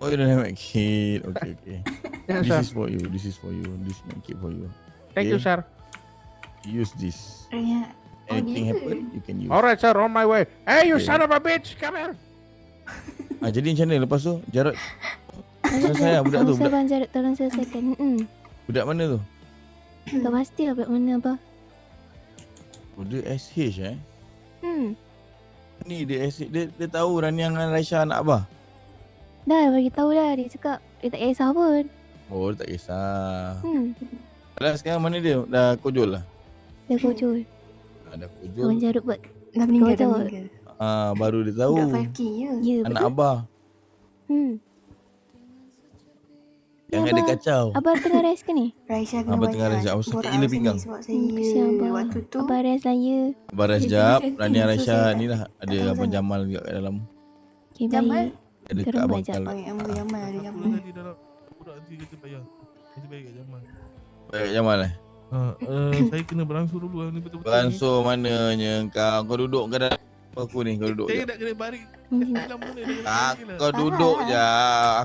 Oh, you don't have medkit. Okay. Yes, This sir. is for you. This medkit for you. Thank you, sir. Use this. Ya. Anything happen, you can use. Alright, sir. On my way. Hey, you Okay. son of a bitch, come here. Jadi macam mana lepas tu? Jarod selesai lah budak tu. Abang Jarod tolong selesaikan. Budak mana tu? Tak pastilah budak mana Abah. Oh, dia SH eh? Ni dia SH. Dia tahu Rania dengan Raisya anak Abah? Dah bagi tahu dah. Dia cakap dia tak kisah pun. Oh, dia tak kisah. Dah Sekarang mana dia? Dah kojol lah? Dah kojol. Dah kojol. Abang Jarod buat Dah meninggal, dah kojol. meninggal. Baru dia tahu. Budak 5K ya? Ya, Anak betul. Abah. Yang ada kacau. Abang tengah rest ke ni? Raisya kena Abang tengah rest. Aku sakit gila pinggang. Sebab Kesian saya Abang. waktu tu Abang rest lah ya. Abang rest sekejap. Jadi Rania, setting, so Raisya saya ni lah. Ada tak tahu Abang sangat. Jamal juga kat dalam. Okay, Jamal? baik. Ada kat Terus Abang bajak. Kal. Oh, yang Abang Jamal ada Jamal. Tadi dalam budak nanti kita bayar. Nanti bayar kat Jamal. Bayar kat Jamal eh? Saya kena beransur dulu ni betul-betul. Beransur mananya kau? Kau duduk ke dalam aku ni? Kau duduk Saya je. nak kena baring. Dalam mana dia kena baring lah. Kau duduk je.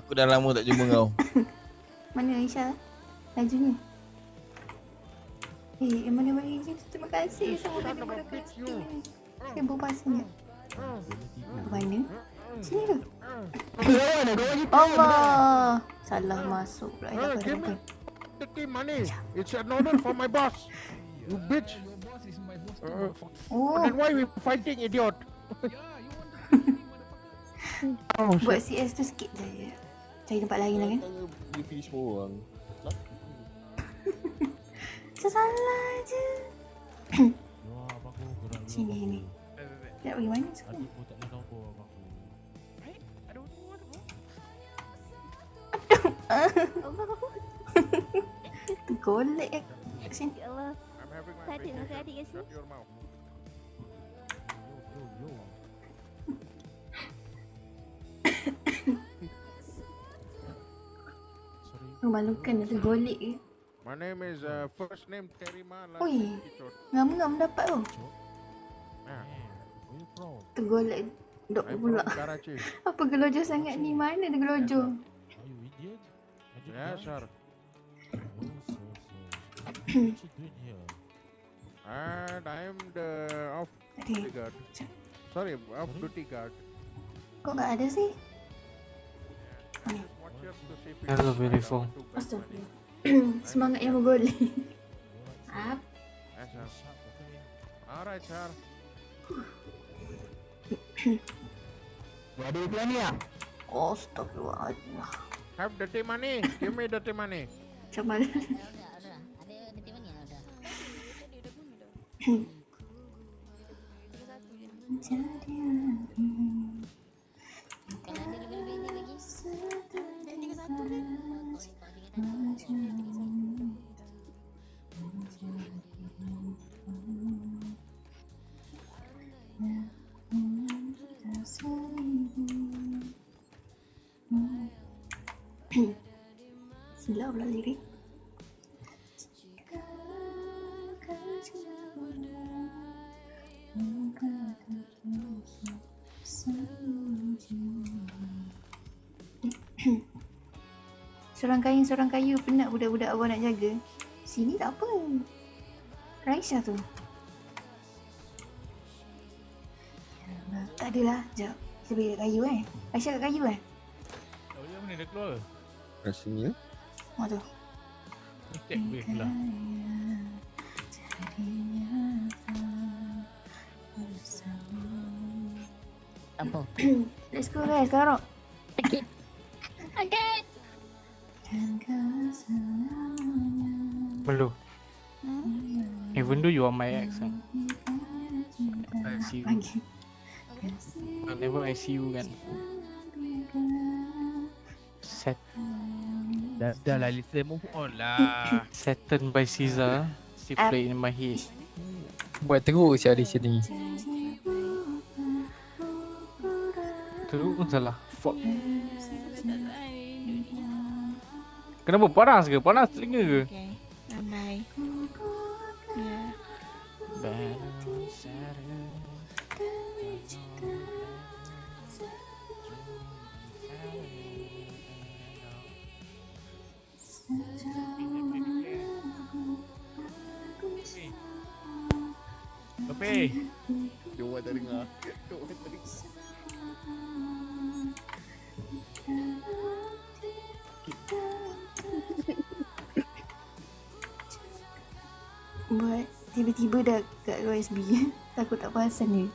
Aku dah lama tak jumpa kau. Mana Aisyah? Laju ni. Mana bagi kita? Terima kasih. Semoga diberkati. Saya berpuasa ni. Mana? Sini ke? Allah. Salah masuk pula. Give me the team money. It's an order for my boss. You bitch. Then why we fighting, idiot? Buat CS tu sikit je. Cari tempat lain lah kan? Dia finish semua orang. Salah je. Sini. Nak pergi mana sekarang? Golek sini. Ya Allah. Tadi masih adik kat sini. Memalukan ada golek ke? My name is first name Terima. Oi, ngam-ngam dapat tu. Tergolek dok pula. Apa gelojo sangat ni? Mana ada gelojo? Yes, sir. And I'm the off-duty guard. Sorry, off-duty guard. Kok tak ada sih? Hello, beautiful. Astagfirullah. Semangat yang bergolek. Apa? Alright, Char. Ada iklan ni ah? Astagfirullah. Have dirty money. Give me dirty money. Macam mana? Silau lah lirik. Seorang kayu penat budak-budak awak nak jaga. Sini tak apa. Raisya tu. Tak adalah. Sekejap. Kita pergi kat kayu Aisyah kat kayu Tak boleh mana dah keluar ke? Rasanya. Oh tu. Cek boleh keluar. Apa? Let's go guys, sekarang. Okay. Belum. Even though you are my ex, I see you. Whenever I see you kan. Set. Dah lah listen, move on lah. Saturn by Caesar still play in my head. Buat teruk siapa di sini. Teruk pun salah. Fuck. Kenapa panas ke? Panas telinga ke? Okay. Bye. Yeah. Kopi. Jom tak dengar. Jom tak dengar. Buat tiba-tiba dah kat USB. Takut tak perasan dia.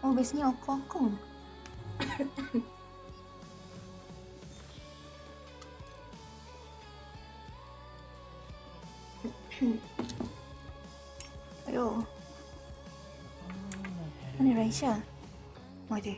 Oh, biasanya okong-okong. Aduh. Mana Raisya? Oh, ada.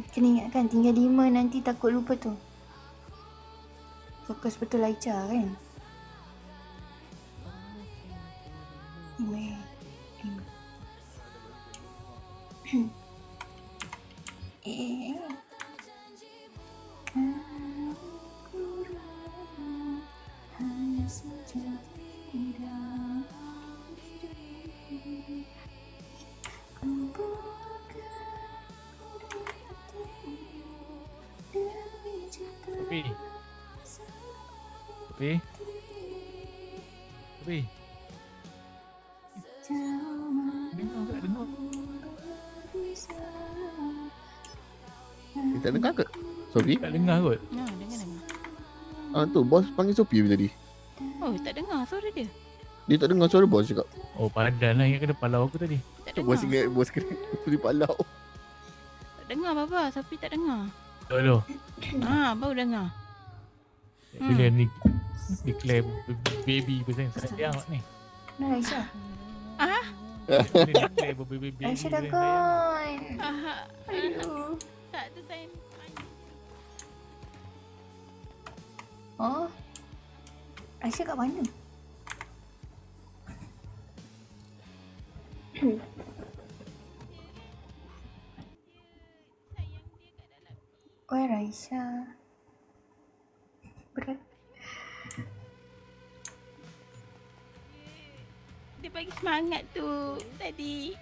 Kena ingatkan tinggal 5 nanti takut lupa tu. Fokus betul Aicha kan. 5. Kopi. Kopi. Kopi. Dengar tak dengar? Dia tak dengar ke? Sophie? Tak dengar kot. Ha, dengar. Ah tu, bos panggil Sophie tadi. Oh, tak dengar suara dia. Dia tak dengar suara bos cakap. Oh, padan lah yang kena palau aku tadi. Tak Bos dengar. ingat bos kena beri palau. Tak dengar Baba, Sapi tak dengar. Hello. Ha, baru dengar. Bila ni declare baby pasal sayang ni. Mana Aisyah? Ah? Bila declare baby Aisyah dah pasal sayang. gone. Aduh. Tak ada time. Oh. Aisyah kat mana? Where Aisyah? Berat. Dia bagi semangat tu tadi.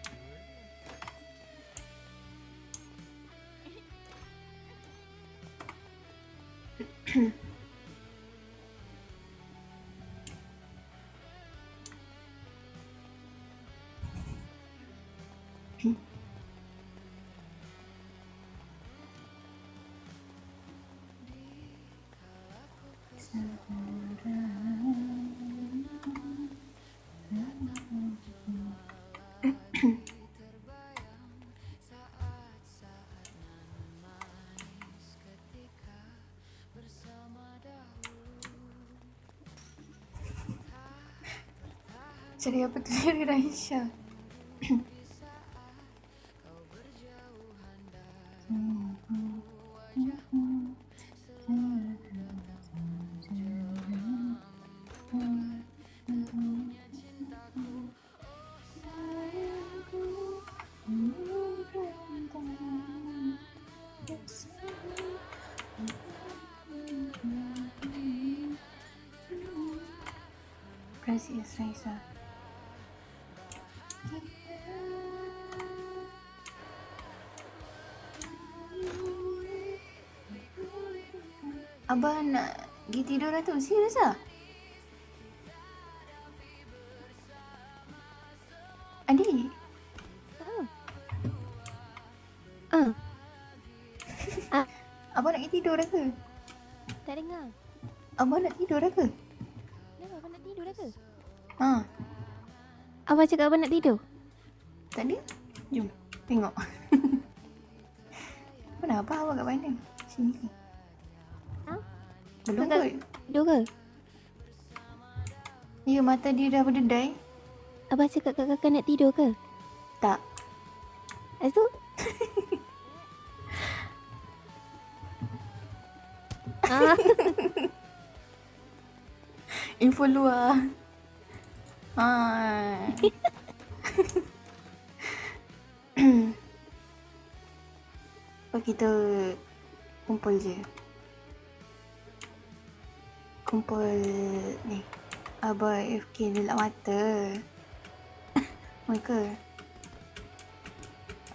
Cari apa tu dari Aisyah? Gracias, Raisa. Abah nak pergi tidur dah tu. Serius lah? Adik? Abah nak pergi tidur dah ke? Tak dengar. Abah nak tidur dah ke? Kenapa abang nak tidur dah ke? Ha. Abang cakap abang nak tidur? Tak ada? Jom, tengok. Kenapa awak kat mana? Sini ke? Ha? Belum Tak kot. tidur ke? Ya, mata dia dah berdedai. Abang cakap kat kakak nak tidur ke? Tak. Lepas tu? Info luar. Apa kita kumpul je. Kumpul ni. Abah FK lelak mata. Mereka.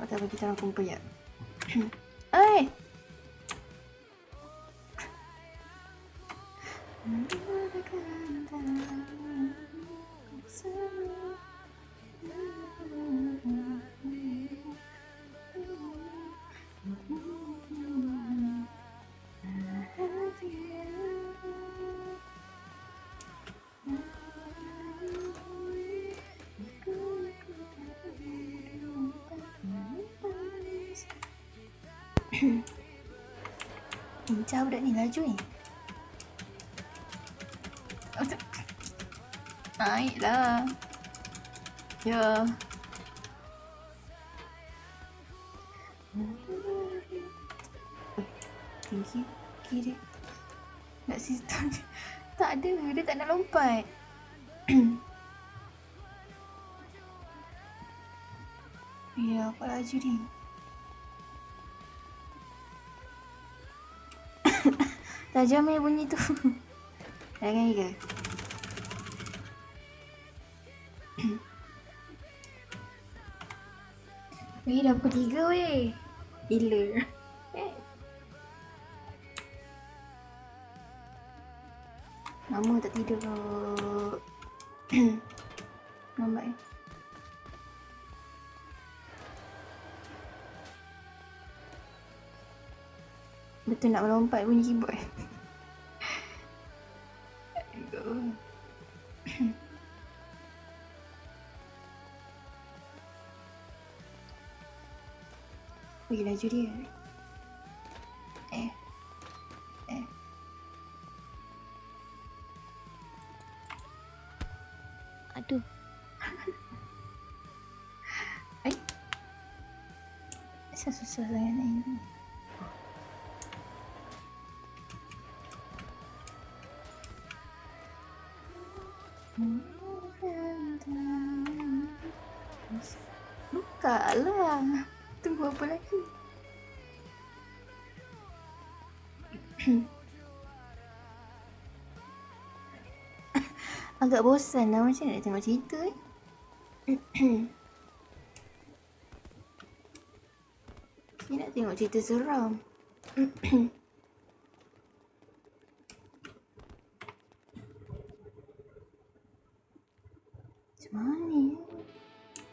Tak apa, kita orang kumpul je. Oi! Lincah budak ni, laju ni. Naiklah. Ya. Tinggi kiri. Nak sistem dia. Tak ada, dia tak nak lompat. Ya, apa laju ni? Tajam bunyi tu. Jangan ke? Weh, dah pukul 3 weh. Gila. Lama tak tidur kot. Lambat eh. Betul nak melompat bunyi keyboard. Aduh. Pergi laju dia. Aduh. Susah sangat ni. Buka lah. Tunggu apa lagi? Agak bosan lah, macam nak tengok cerita ni. Saya nak tengok cerita seram. Macam mana ni?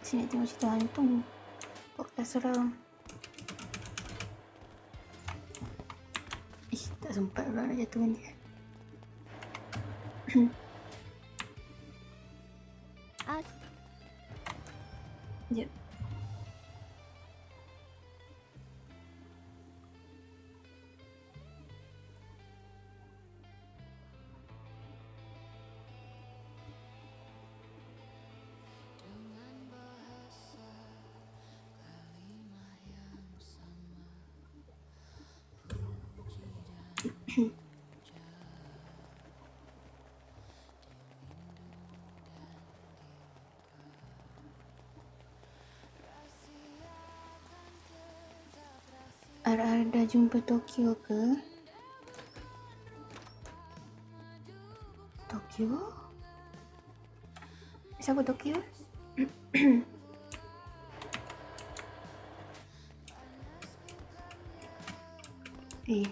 Saya nak tengok cerita hantu. Podcast seram. Tak sempat pula nak jatuhkan dia. Sekejap. Ara dah jumpa Tokyo ke? Tokyo? Siapa Tokyo?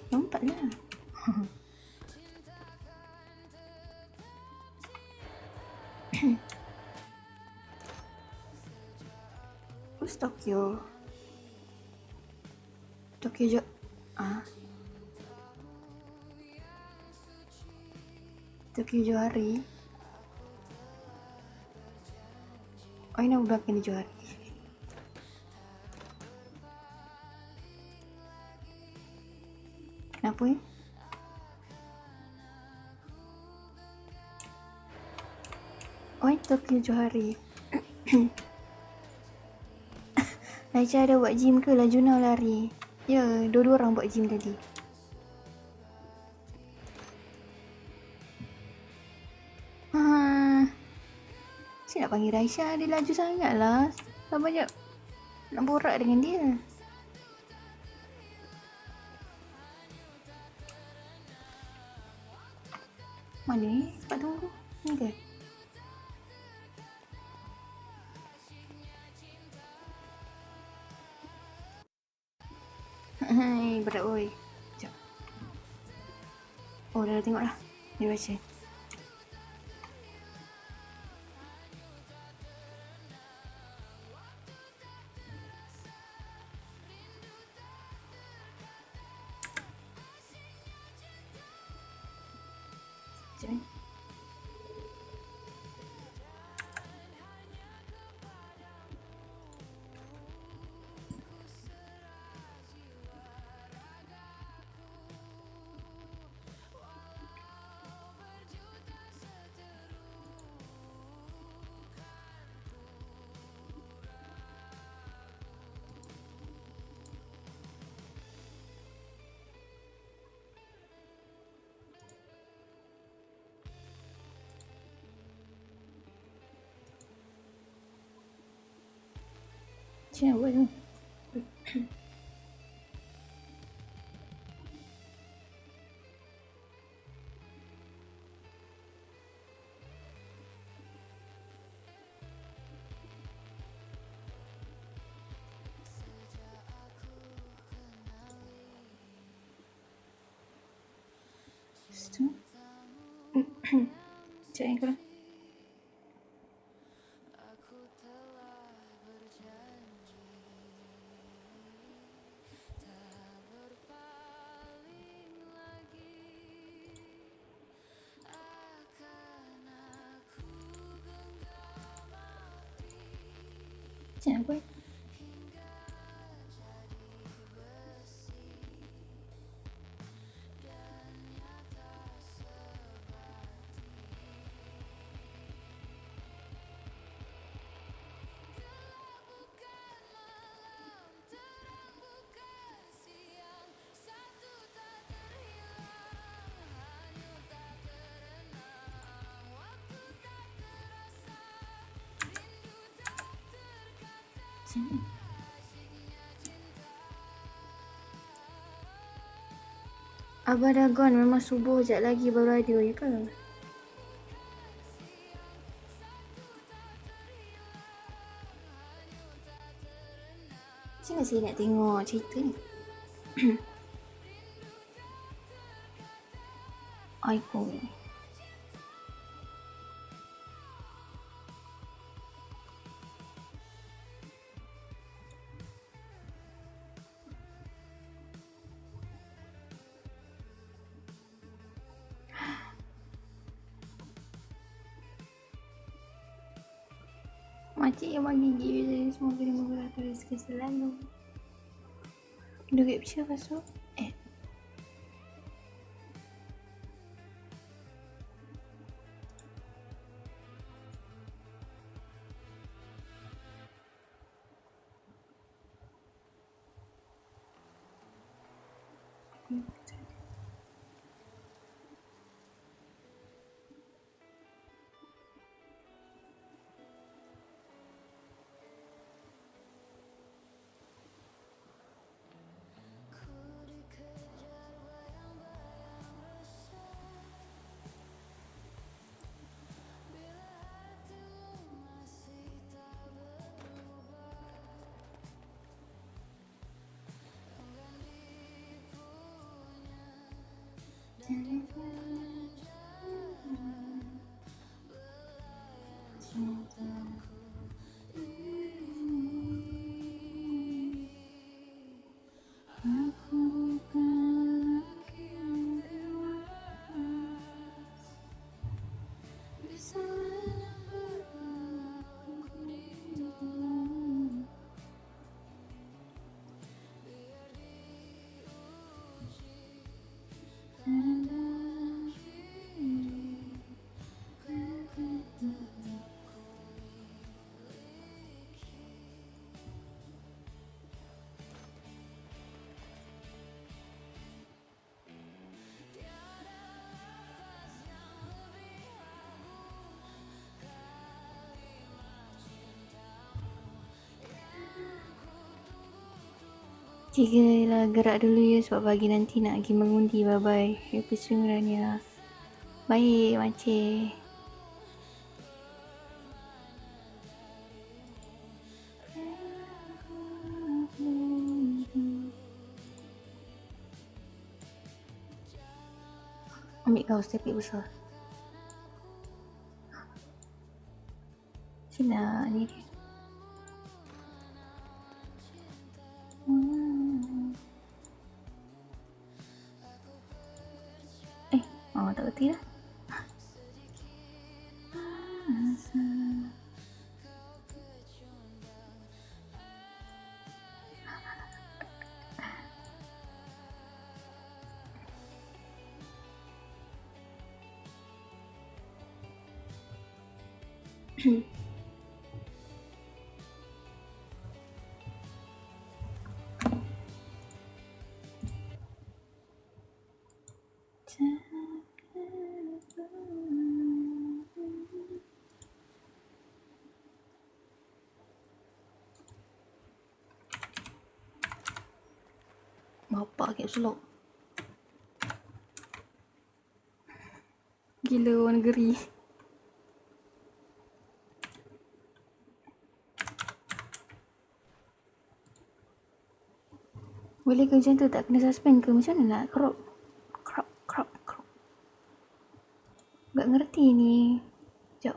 Nampak lah. Who's Tokyo? Tokyo Tokyo Johari. Oh, ini nama belakang ni Johari. Kenapa ni? Oh, ini Tokyo Johari. Raja ada buat gym ke? Lajuna lari. Ya, dua-dua orang buat gym tadi. Saya nak panggil Raisha, dia laju sangat lah. Tak banyak nak borak dengan dia. Mana ni? Cepat tunggu. Ni ke? Berat oi. Sekejap. Oh, dah tengok lah. Dia baca. Sekejap ni. Macam mana buat tu? Situ. Sekejap ni korang. Macam mana buat? Sini. Abah dah gone, memang subuh sekejap lagi baru ada, ya ke? Macam mana saya nak tengok cerita ni? Icon. Makcik yang bagi gigi semoga dia memberkati rezeki selalu. Duit capture pasal Cikgu gerak dulu ya sebab pagi nanti nak pergi mengundi. Bye bye. Happy swing Rania. Baik makcik. Ambil kau stepik besar. Sini ni dia. Tak kerti lah. Bapak caps lock. Gila orang negeri. Boleh ke macam tu, tak kena suspend ke? Macam mana nak crop? Tak ngerti ni. Sekejap.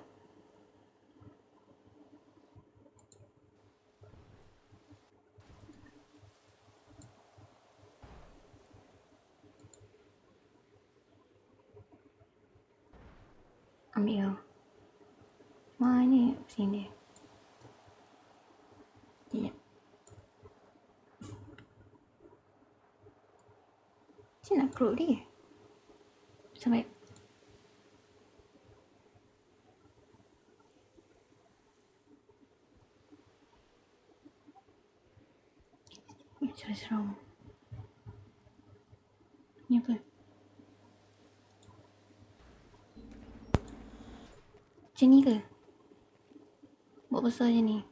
Ambil kau. Mana sini dia? Sekejap. Macam nak crop dia? Sampai. Seram. Ni apa? Macam ni ke? Buat besar je ni.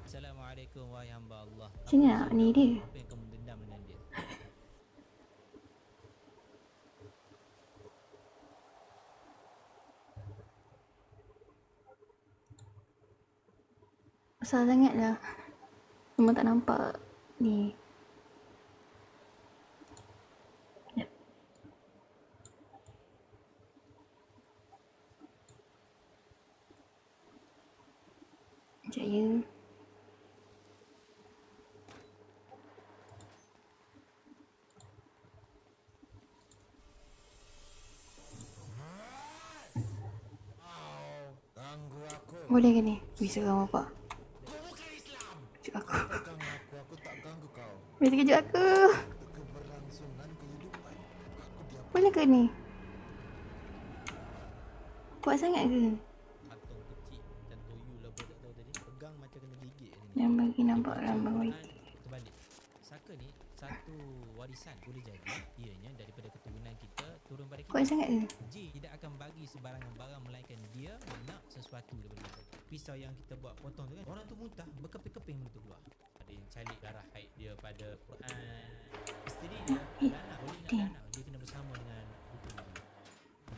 Assalamualaikum wahai hamba Allah. Sini nak ni dia. Apa yang kamu dendam dengan dia? Besar sangat lah. Memang tak nampak ni. Yep. Sekejap ya. Boleh ke ni? Bisa kamu bapak? Kejut aku. Boleh terkejut aku. Boleh ke ni? Kuat sangat ke? Yang bagi nampak rambang white. Terbalik. Saka ni satu warisan boleh jadi ianya daripada keturunan kita turun pada kita. Kuat sangat ke? Jin tidak akan bagi sebarang barang melainkan dia nak sesuatu daripada kita. Pisau yang kita buat potong tu kan, orang tu muntah berkeping-keping benda tu keluar. Ada yang calik darah haid dia pada Quran. Isteri dia Lana boleh nak Lana, dia kena bersama dengan buku ni.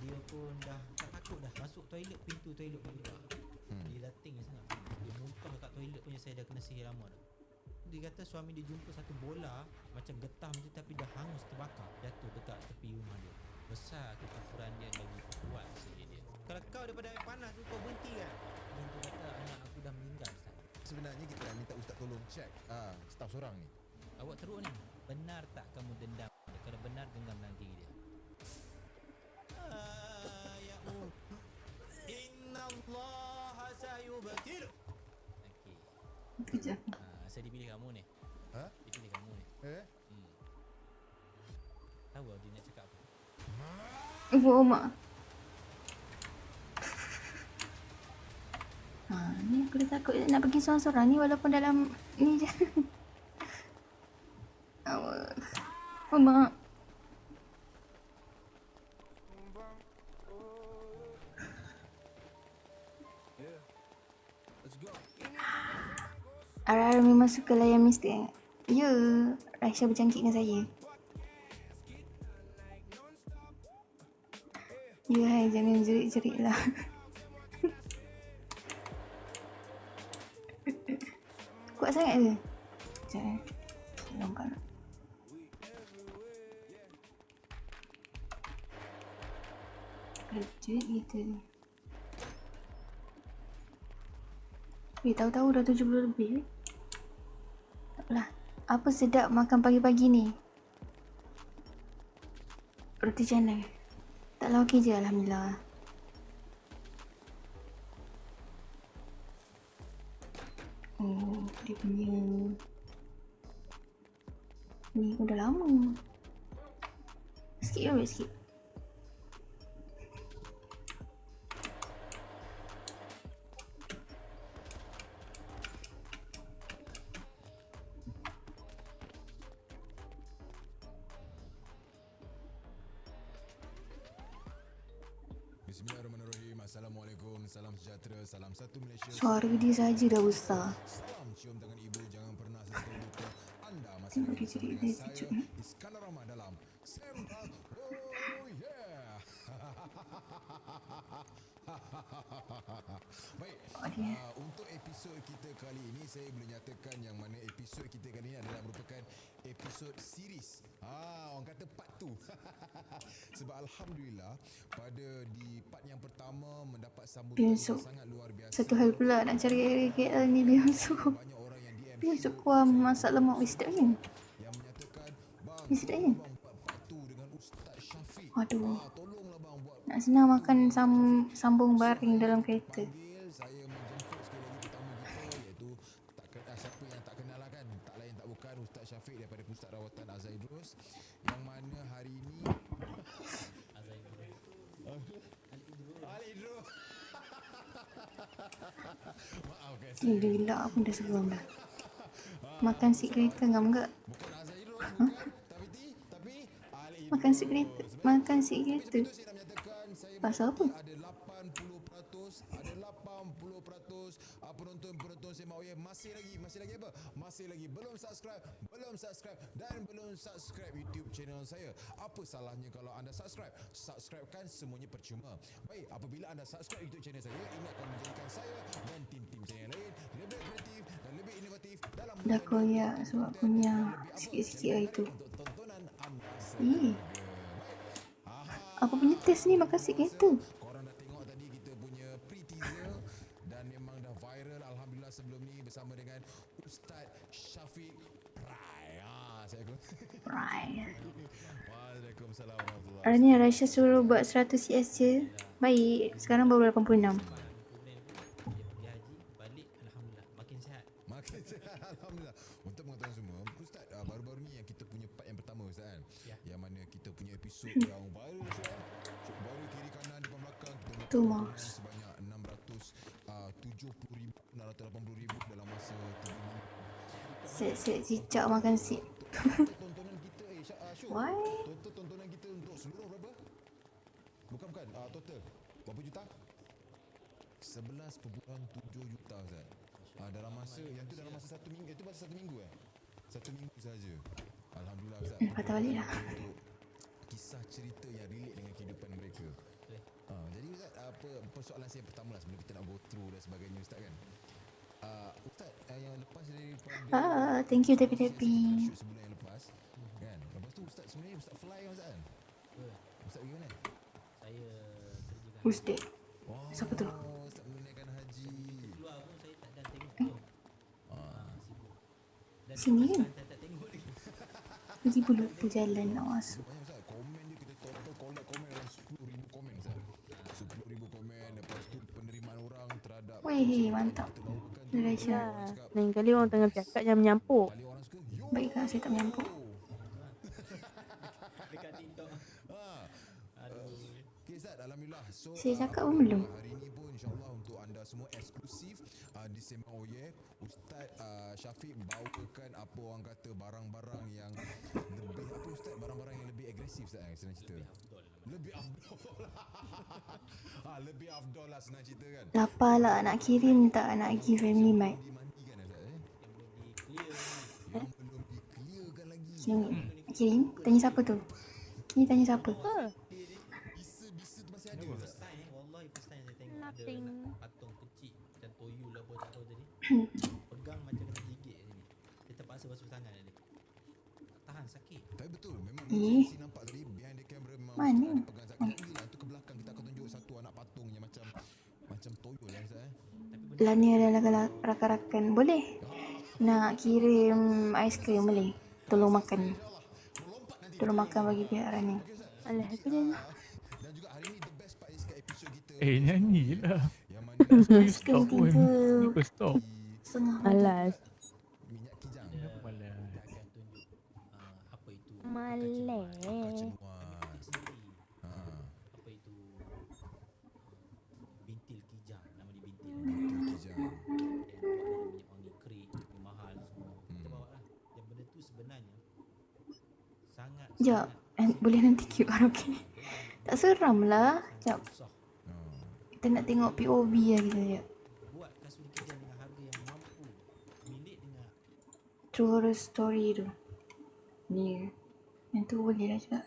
Dia pun dah tak takut dah masuk toilet, pintu toilet pun keluar. Dia dating sangat. Dia muntah kat toilet punya, saya dah kena sihir lama dah. Dia kata suami dia jumpa satu bola macam getah macam tapi dah hangus terbakar jatuh dekat tepi rumah dia. Besar kekafiran dia lagi kuat sihir dia. Kalau kau daripada air panas tu kau berhenti kan? Dia tu kata anak aku dah meninggal Ustaz. Sebenarnya kita dah minta Ustaz tolong check staf seorang ni. Awak teruk ni. Benar tak kamu dendam dia? Kalau benar genggam diri dia. Ya Allah. Innallaha sayubtilu. Okey. Kejap. Saya dipilih kamu ni. Ha? Dipilih kamu ni. Tahu dia nak cakap apa? Ibu Oma. Ni aku dah takut nak pergi seorang-seorang ni walaupun dalam ni je. Oma. Ara memang suka layan Mister. Ya, Raisya berjangkit dengan saya. Ya, hai, jangan jerit-jerit lah. Kuat sangat ke? Sekejap longgar. Kejut gitu ni. Tahu-tahu dah 70 lebih. Taklah. Apa sedap makan pagi-pagi ni? Roti canai. Taklah okey je, alhamdulillah. Oh, dia punya ni pun dah lama. Sikit je, sikit. Bismillahirrahmanirrahim. Assalamualaikum. Salam sejahtera. Salam satu Malaysia. Suara dia saja dah besar. Salam cium tangan ibu. Jangan pernah sesuatu lupa. Anda masih bersama dengan saya, Iskandar Rahmat dalam Sembang. Oh yeah. Baik. Untuk episod kita kali ini, saya boleh nyatakan yang mana episod kita kali ini adalah merupakan episod series. Orang kata part 2. Sebab alhamdulillah pada di part yang pertama mendapat sambutan sangat luar biasa. Satu hal pula nak cari area KL ni biasa. Biasa kuah masak lemak sedapnya. Yang menyatakan sedapnya. Aduh. Nak senang makan sambung baring dalam kereta. Saya menjemput sekali lagi tetamu kita iaitu siapa yang tak kenal lah kan, tak lain tak bukan Ustaz Syafiq daripada Pusat Rawatan Azaidrus, yang mana hari ini Al-Idrus. Maafkan saya. Gila pun dah seram dah. Makan si kereta enggak? Makan si kereta. Makan si kereta. Pasal apa? Ada 80% 200 penonton Sembang Oyek. Masih lagi apa? Masih lagi belum subscribe dan belum subscribe YouTube channel saya. Apa salahnya kalau anda subscribe? Subscribe kan semuanya percuma. Baik, apabila anda subscribe YouTube channel saya, ini akan menjadikan saya dan tim-tim saya yang lain lebih kreatif dan lebih inovatif dalam Dah koyak sebab punya sikit-sikit lah itu. Ih. Apa punya test ni makan sikit kereta? Korang dah tengok tadi kita punya pre-teaser dan memang dah viral alhamdulillah sebelum ni bersama dengan Ustaz Syafiq Prai. Saya aku. Prai. Waalaikumsalam warahmatullahi. Hari ni Raisya suruh buat 100 CS je. Baik, sekarang baru 86. Makin sihat alhamdulillah. Untuk pengetahuan semua, Ustaz baru-baru ni yang kita punya part yang pertama Ustaz kan. Yang mana kita punya episod yang viral Ustaz. Baru kiri kanan depan belakang kita Tu mas. sebanyak 670,000 680,000 dalam masa 3 minggu. Sik cicak makan sik. Tontonan kita Syuk. Why? Total tontonan kita untuk seluruh berapa? Bukan total. Berapa juta? 11.7 juta Ustaz. Dalam masa yang tu dalam masa 1 minggu. Itu masa 1 minggu 1 minggu saja. Alhamdulillah Ustaz. Patah balik lah. Untuk kisah cerita yang relate dengan kehidupan mereka. Jadi Ustaz, persoalan saya pertama lah sebelum kita nak go through dan sebagainya Ustaz kan. Ustaz yang lepas daripada thank you Tepi. sebulan yang lepas kan. Lepas tu Ustaz sebenarnya Ustaz fly kan Ustaz kan? Ustaz pergi mana? Saya kerjakan Ustaz. Siapa tu? Ustaz menunaikan haji. keluar pun saya tak dan tengok. Sibuk. Dan Sini kan? tak tengok lagi. Pergi pula jalan nak masuk. Banyak Ustaz, komen dia kita total collect komen dalam 10,000 komen Ustaz. 10,000 komen. Lepas tu penerimaan orang terhadap Weh, mantap. Raisya. Lain kali orang tengah cakap jangan menyampuk. Baik kan saya tak menyampuk. Dekat TikTok. Okay Ustaz, alhamdulillah. So Saya cakap pun belum. hari ni pun insyaAllah untuk anda semua eksklusif di Sembang Oyek, Ustaz Syafiq bawakan apa orang kata barang-barang yang lebih apa Ustaz, barang-barang yang lebih agresif Ustaz senang cerita. Lebih afdol. Lebih afdol lah senang cerita kan. Lapar lah nak kirim tak nak pergi family mart. Sini. Kirim? Tanya siapa tu? Ni tanya siapa? First time wallahi first time saya tengok Nothing. ada patung kecil macam toyol apa tak tahu tadi. Pegang macam kena gigit sini. Dia terpaksa basuh tangan dia. Tak tahan sakit. Tapi betul memang Eh. nampak tadi behind the camera memang Mana? Ustaz ada pegang sakit. Gila tu ke belakang kita akan tunjuk satu anak patung yang macam toyol lah Ustaz. Lani adalah rakan-rakan. Boleh? Nak kirim aiskrim boleh? Tolong makan. Tolong makan bagi pihak Rani. Alah, aku janji. Dan juga hari ni the best part is kat episod kita Nyanyi lah. yang mana Aiskrim Stop pun. 3 Kenapa stop? setengah. Alas. minyak kijang. Dia akan tunjuk apa itu Malay. Kecenduan. sendiri. Apa itu bintil kijang, nama dia bintil. Kijang. Dan minyak wangi krik, mahal semua. Kita bawa lah. Yang benda tu sebenarnya sangat Sekejap. Boleh nanti QR okey? Tak seram lah. Sekejap. susah. Kita nak tengok POV lah kita sekejap. Buat kasut kijang dengan harga yang mampu milik dengan True horror story tu. Ni. Yang tu boleh lah juga.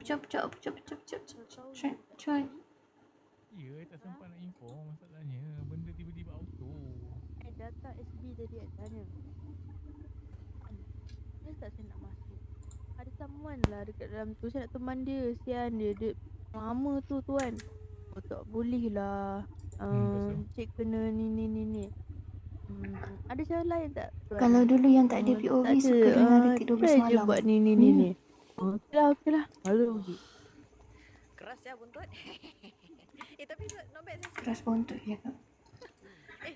Jap. Try. Ya, tak sempat nak info masalahnya. Benda tiba-tiba auto. Data SB tadi kat sana. Dia tak saya nak masuk. Ada someone lah dekat dalam tu. Saya nak teman dia. Sian dia. Dia lama tu tuan. Oh tak boleh lah. Cik kena ni. Ada cara lain tak tuan? Kalau dulu yang tak ada POV tak suka dengar detik 12 try je malam. buat ni. Okey lah. Malu pergi. Keras ya buntut. Tapi not bad saya. Keras bontot ya kak.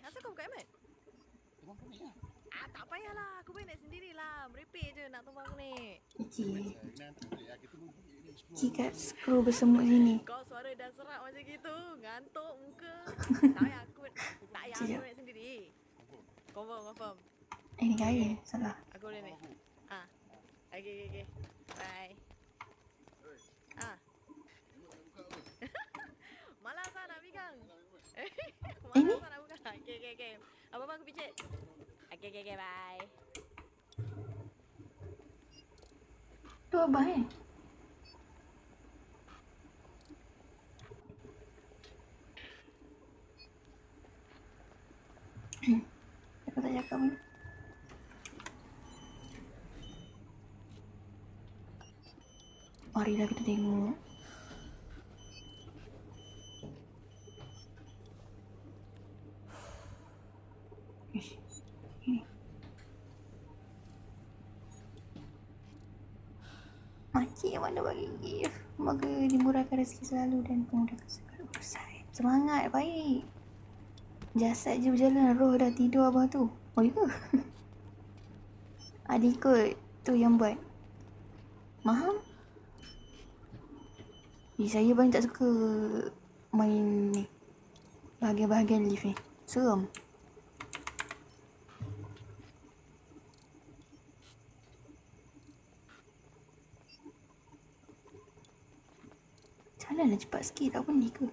Asal kau buka Ahmad? Tak payahlah. Aku boleh naik sendirilah. Merepek je nak tumpang aku naik. Jika skru bersemut sini. Kau suara dah serak macam gitu. Ngantuk muka. Tak payah aku naik sendiri. Confirm. Ni gaya. Salah. Aku boleh naik. Okay. Bye. aku pijat. Okay, bye. Tu abah Aku tak cakap ni. Marilah kita tengok. Ini. Makcik mana bagi gift. Semoga dimurahkan rezeki selalu dan memudahkan segala urusan. Semangat, baik. Jasad je berjalan, roh dah tidur abah tu. Oh ya ke? Adik ikut tu yang buat. Maham? Saya paling tak suka main ni, bahagian-bahagian lift ni. Seram. Jalanlah cepat sikit, tak pening ke?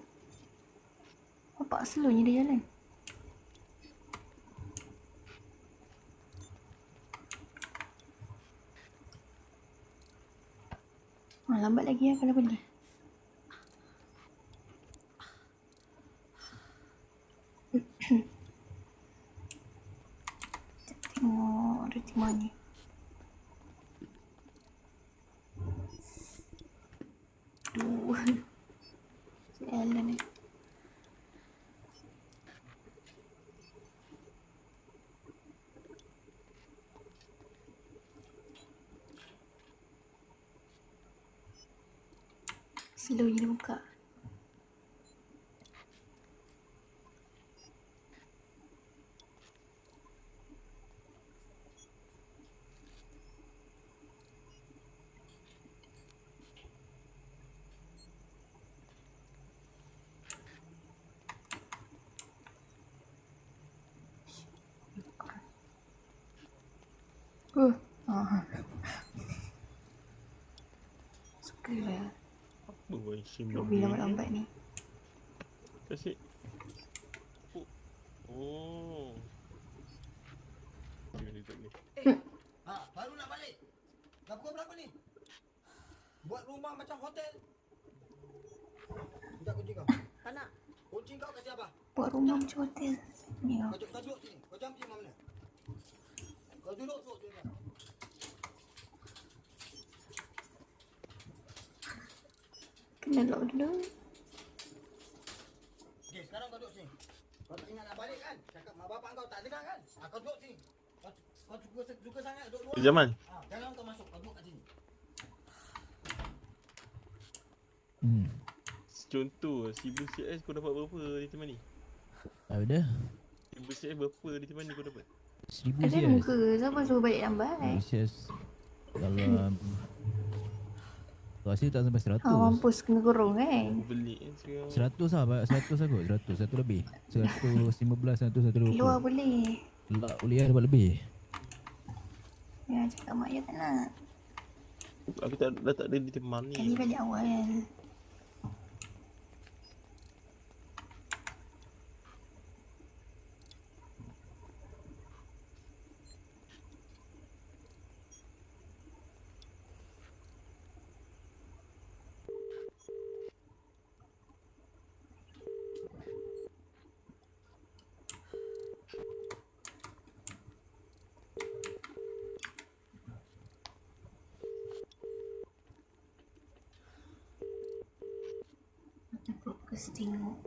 Nampak slownya dia jalan. Lambat lagi lah kalau boleh. Tengok reti mana. Jalan ni. Slow je dia buka. Suka lah. Apa isi Ruby lambat-lambat ni. Kasih. Oh. Baru nak balik. Dah pukul berapa ni? Buat rumah macam hotel. Sekejap kunci kau. Tak nak. Kunci kau kasih abah. Buat rumah macam hotel. Ni lah. Kau duduk sini. Kau jam sini mana? Kau duduk sini. Kena lock dulu. Okay, sekarang kau duduk sini. Kau tak ingat nak balik kan? Cakap mak bapak kau tak dengar kan? Kau duduk sini. Kau suka sangat duduk luar. Zaman. Jangan kau masuk. Kau duduk kat sini. Contoh, Sibu CS kau dapat berapa di tempat ni? Apa dah? Sibu CS berapa di tempat ni kau dapat? 1000 Ada CS. muka. Siapa suruh balik lambat? CS dalam rasa tak sampai 100. Mampus kena kurung kan? Beli sekarang. 100 lah, 100 aku. 100, 1 lebih. 115, 120. Keluar boleh. Tak boleh lah, dapat lebih. Ya, cakap mak ya tak nak. Aku dah tak ada di tempat ni. Kali balik awal. Fokus tengok.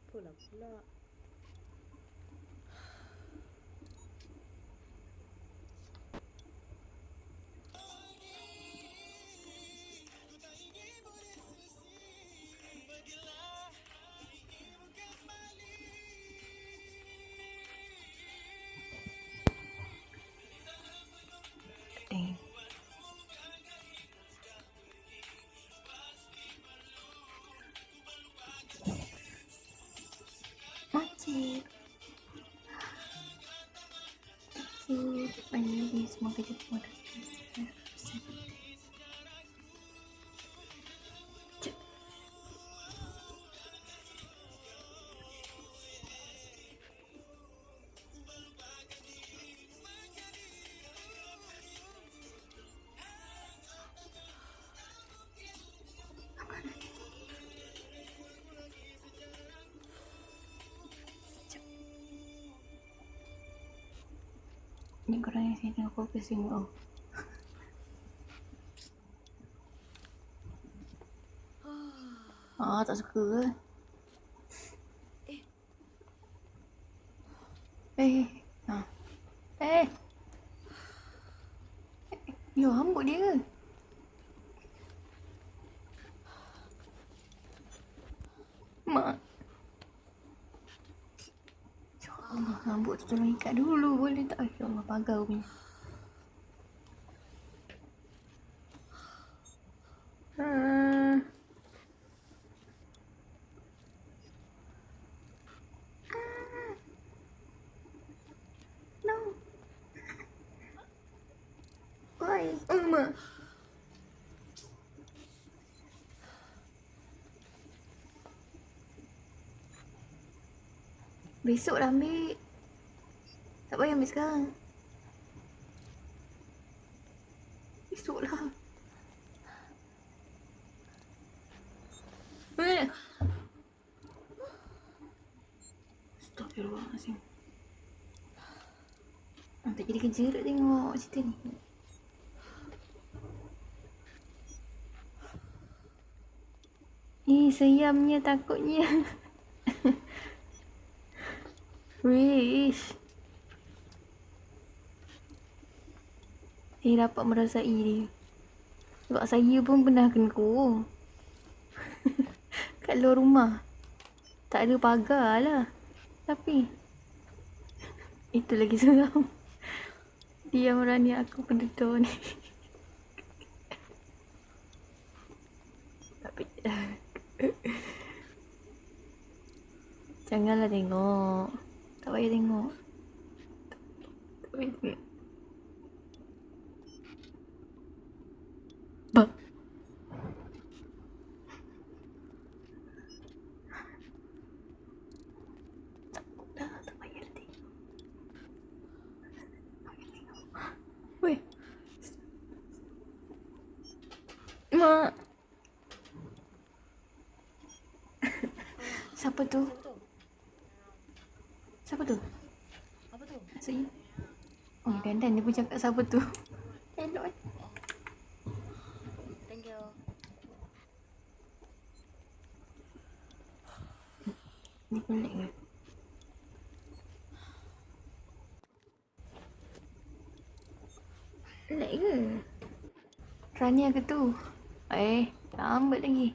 Pula. Makcik. Thank you. Semoga dia semua Ni korang yang saya tengok fokus tengok. Tak suka ke? Yo, hambuk dia ke? Mak. Ya Allah, rambut tu tolong ikat dulu boleh tak? Ya Allah, pagau punya. No. Why? Mak. Besok lah ambil. Tak payah ambil sekarang. Besok lah. Astagfirullahaladzim. Tak jadi kerja tak tengok cerita ni. Seramnya takutnya. Wish. Saya dapat merasai dia. Sebab saya pun pernah kena kurung. Kat luar rumah. Tak ada pagar lah. Tapi itu lagi seram. Dia merani aku penduduk ni. Tapi janganlah tengok. Tak payah tengok. Tak payah tengok. Bah. Tak payah tengok. Weh. Mak. Siapa tu? Siapa tu? Apa tu? Maksudnya? Oh, dandan dia pun cakap siapa tu. Elok eh. Thank you. Ni pelik ke? Pelik ke? Rania ke tu? Lambat lagi.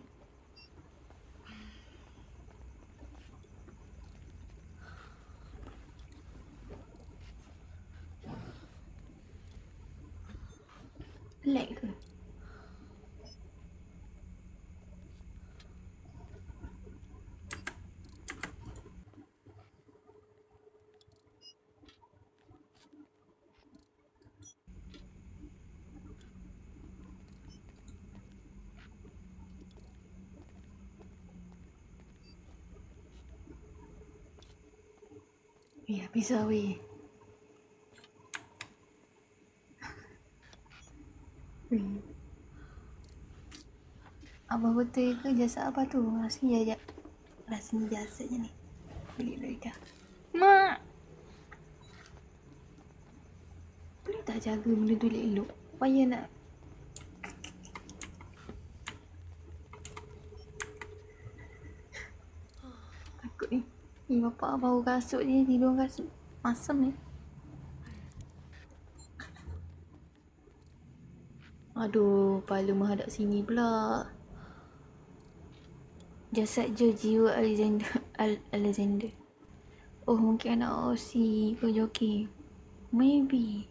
Pelik ke? Habis lah weh. Abah betul ke jasad apa tu? Rasanya jasadnya ni. Boleh dah. Mak! Boleh tak jaga benda tu elok? Payah nak. Takut ni. Ni bapak baru kasut je, tidur kasut. Masam ni. Aduh, kepala menghadap sini pula. Jasad jiwa Alexander. Oh, mungkin anak OC ke joki. Maybe.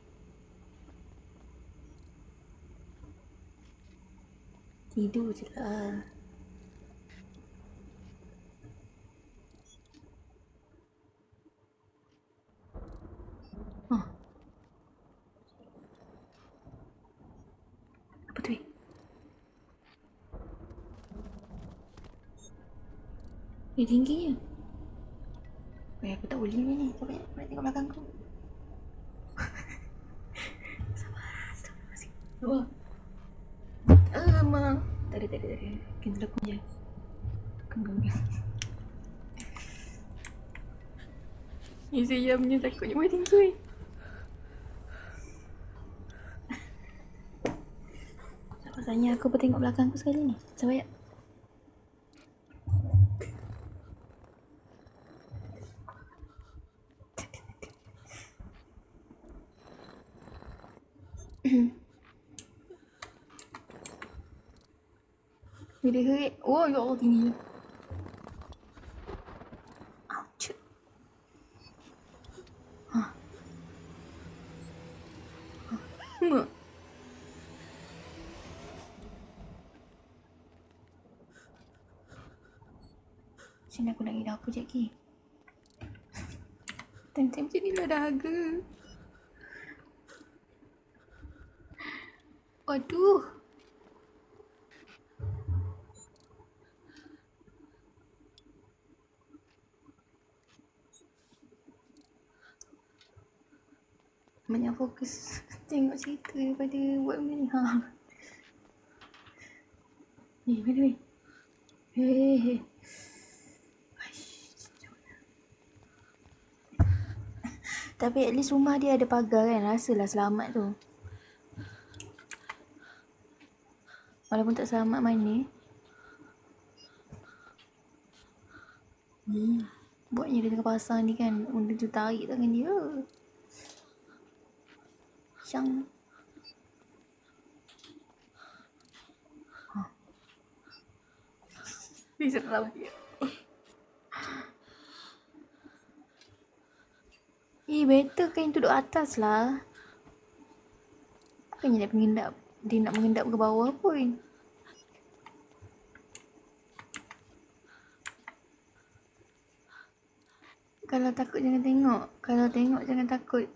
Tidur je lah. Apa tu? Dia tingginya. Aku tak boleh ni. Tak boleh tengok belakang aku. Sabar. Mak. Tak ada. Kita lakukan je. Kembang. Ni saya punya takutnya boleh tinggi. Maksudnya aku pun tengok belakang aku sekali ni. Sabar ya. Bila herit. Oh ya Allah tinggi. Ouch. Hah. Mak. Sini aku nak pergi dapur sekejap lagi. Time-time macam ni lah dahaga. Aduh. Banyak fokus tengok cerita daripada buat benda ni. Ha. Mana ni? Hei. Tapi at least rumah dia ada pagar kan. Rasalah selamat tu. Walaupun tak selamat mana. Buatnya dia tengah pasang ni kan. Benda tu tarik tangan dia. Syang. Dia seram dia. Better kain duduk atas lah. Bukannya nak mengendap. Dia nak mengendap ke bawah pun. Kalau takut jangan tengok. Kalau tengok jangan takut.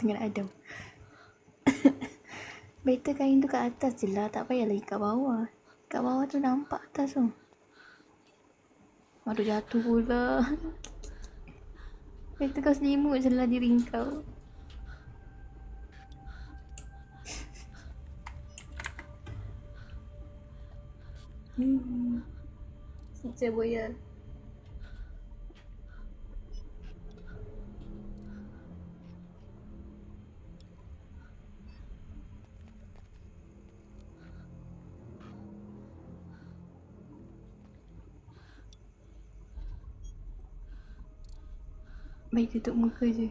Tengah nak adem. Better kain tu kat atas je lah. Tak payah lagi kat bawah. Kat bawah tu nampak atas tu. Aduh jatuh pula. Better kau selimut je lah diri kau. Siksa boya. Baik tutup muka je.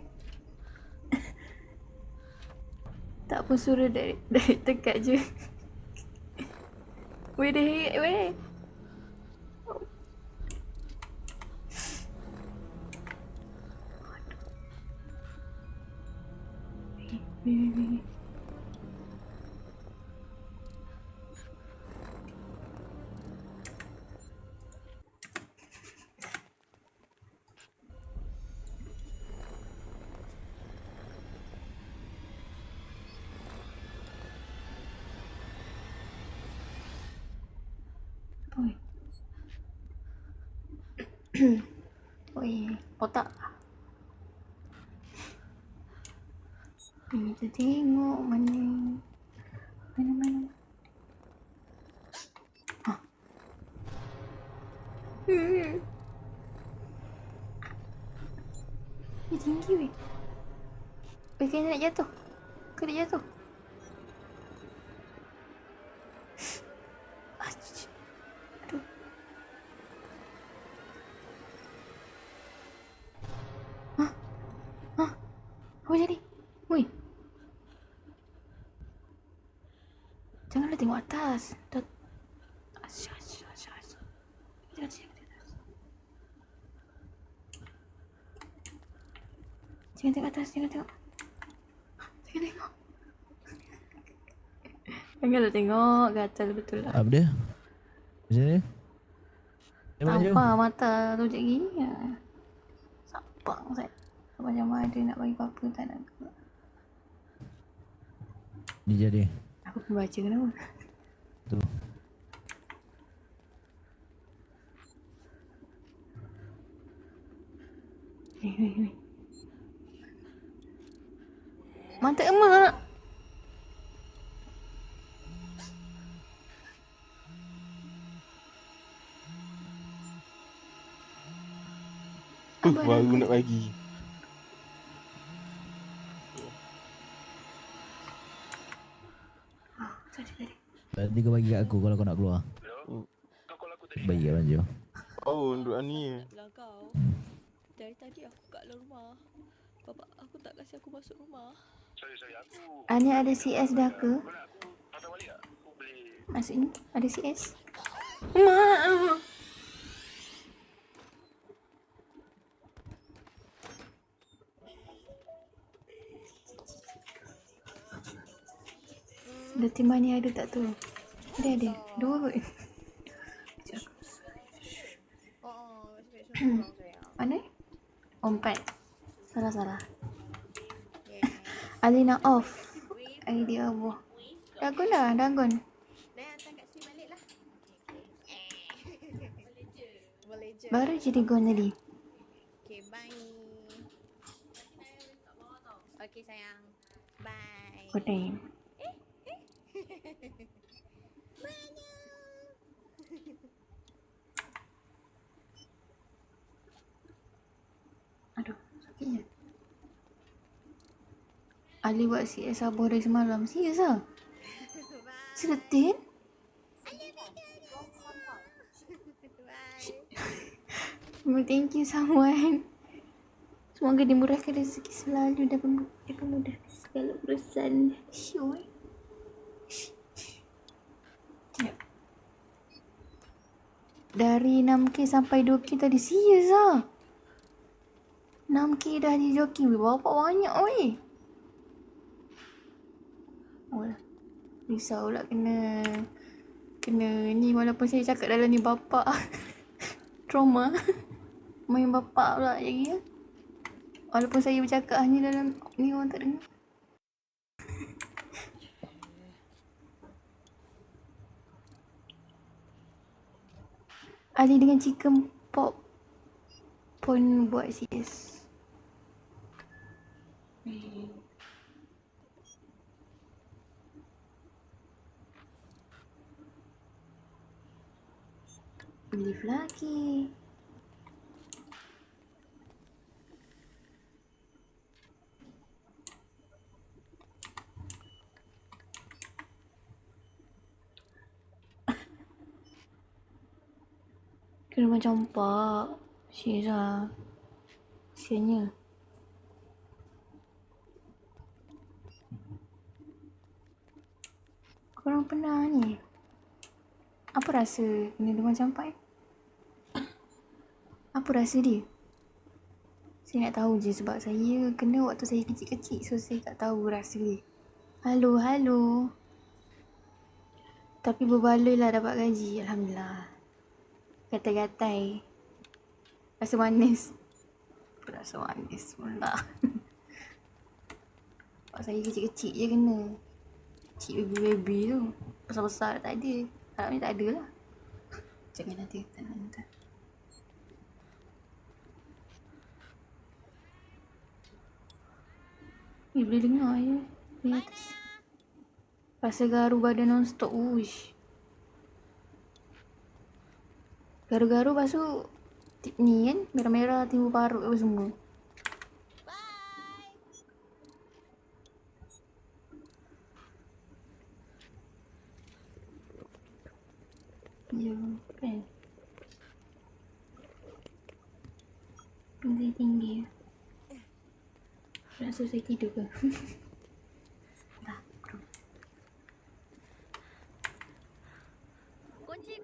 Tak pun suruh dari dekat je. Weh dah weh. Weh. Oi, otak. Kita tengok mana. Mana. Ha. Dia tinggi weh. Kayaknya nak jatuh. Kau nak jatuh. Apa jadi? Woi. Janganlah tengok atas. Asyik. Jangan tengok atas, jangan tengok. Janganlah tengok, gatal betul lah. Apa dia? Macam ni? Tampar mata tu je gini. Sapang saya. Macam ada nak bagi apa-apa tak nak. Ni jadi. Aku pun baca kenapa. Tu. Weh. Mata emak. Baru nak bagi. Tadi kau bagi kat aku kalau kau nak keluar. Bagi kat Manjo. Oh, untuk ni. Lah kau. Dari tadi aku kat dalam rumah. Bapak aku tak kasi aku masuk rumah. Ani ada CS dah ke? Maksudnya ada CS? Mak. Datin mani ada tak tu? Ada. Dua kot. Mana? Oh, 4. Salah. Alina off. Idea apa? Dagon dah, Dagon. Baru jadi gon tadi. Okay, bye. Okay, sayang. Bye. Good time. Aduh, sakitnya. Ali buat CS Sabah dari semalam. Serius lah? Seretin? Thank you someone. Semoga dimurahkan rezeki selalu dan memudahkan segala urusan. Sure. Dari 6k sampai 2k tadi. Serius lah? 6k dah di joki. Bapak banyak weh. Oh, risau pula kena ni, walaupun saya cakap dalam ni bapak. Trauma. Main bapak pula lagi ya. Walaupun saya bercakap hanya dalam ni, orang tak dengar. Ali dengan chicken pop pun buat CS. Live lagi. Kena macam pak. Syirah. Kesiannya. Korang pernah ni? Apa rasa kena demam campak? Apa rasa dia? Saya nak tahu je sebab saya kena waktu saya kecil-kecil. So saya tak tahu rasa dia. Halo. Tapi berbaloi lah dapat gaji. Alhamdulillah. Gatai-gatai. Rasa manis. Rasa manis pula. Sebab saya kecil-kecil je kena. Kecil baby-baby tu. Besar-besar tak ada. Harapnya tak ada lah. Jangan nanti. Tak. Boleh dengar je. Di atas. Rasa garu badan non-stop. Uish. Garu-garu lepas tu ni kan, merah-merah timbul parut apa semua. Ya, kan. Tinggi. Nak suruh saya tidur ke? Dah. Kunci.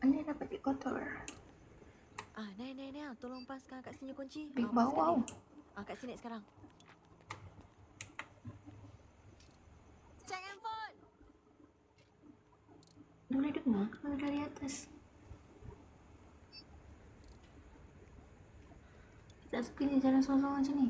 Anda dapat di kotor. Nai, tolong paskan kat sini kunci. Big bawah. Kat sini sekarang. Check handphone. Boleh dengar kalau dari atas. Tak suka ni jalan sorang-sorang macam ni.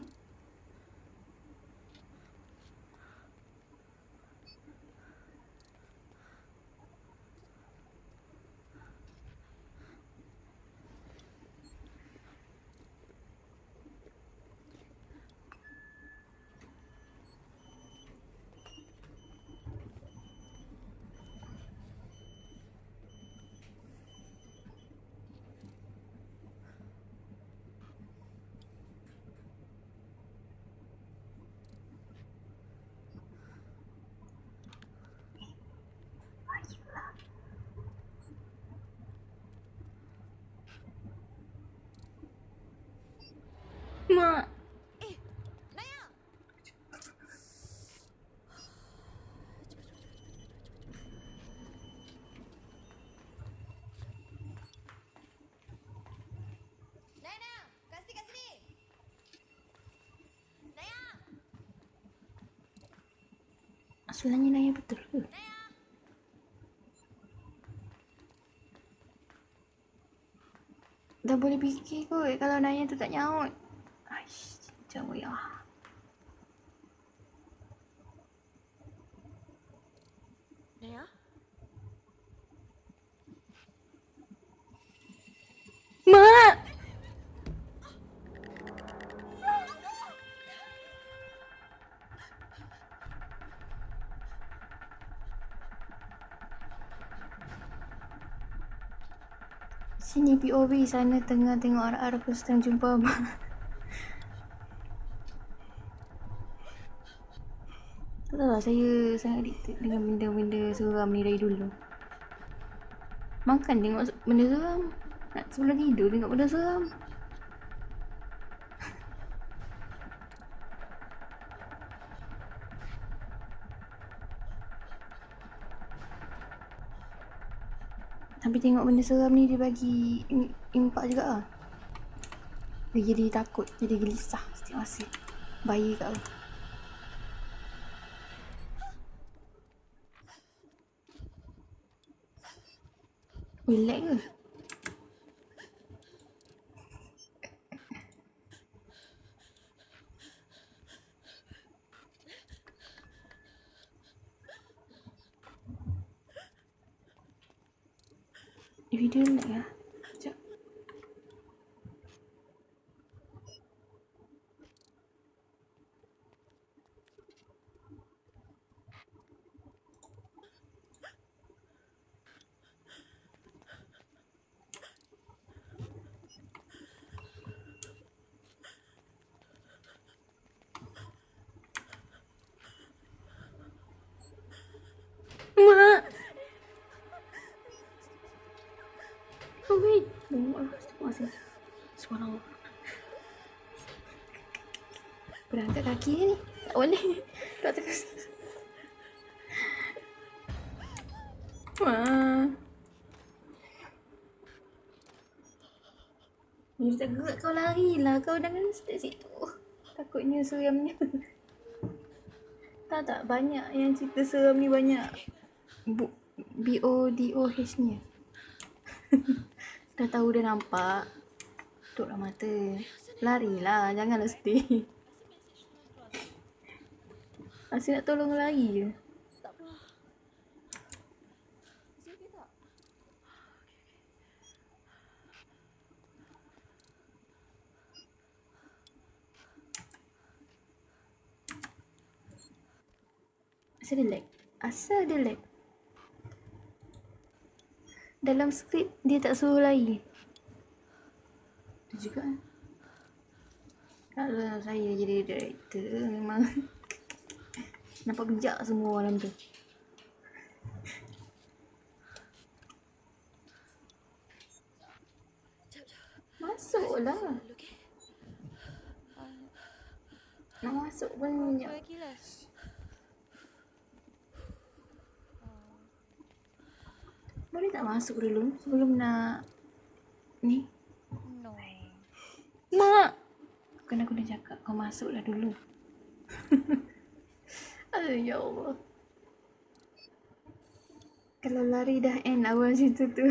Mak. Asalnya Naya betul ke? Dah boleh fikir kot kalau Naya tu tak nyaut. Aish, jauh ya. Naya? Mak! Sini POV, sana tengah tengok arah-arah first time jumpa abang. Tak tahu lah, saya sangat addicted dengan benda-benda seram ni dari dulu. Makan tengok benda seram, nak sebelum tidur tengok benda seram. Tapi tengok benda seram ni dia bagi impak juga lah. Dia jadi takut, jadi gelisah setiap masa. Bayi kat aku. Relax ke? Video lag lah. Sekejap. Mak! Oh wait. Subhanallah. Berangkat kaki ni. Tak boleh. Tak terus. Wah. Bila tak gerak kau larilah. Kau jangan stay situ. Takutnya seramnya. Tak banyak yang cerita seram ni banyak. BODOH ni. Dah tahu dah nampak. Tutuplah mata. Larilah. Janganlah stay. Asyik nak tolong lari je. Asal dia lag. Asal dia lag. Dalam skrip dia tak suruh lari. Itu juga. Kalau saya jadi director memang nampak bijak semua dalam tu. Masuklah. Nak masuk pun minyak. Boleh tak masuk dulu sebelum nak ni? No. Mak! Bukan aku dah cakap kau masuklah dulu. Aduh ya Allah. Kalau lari dah end awal cerita tu.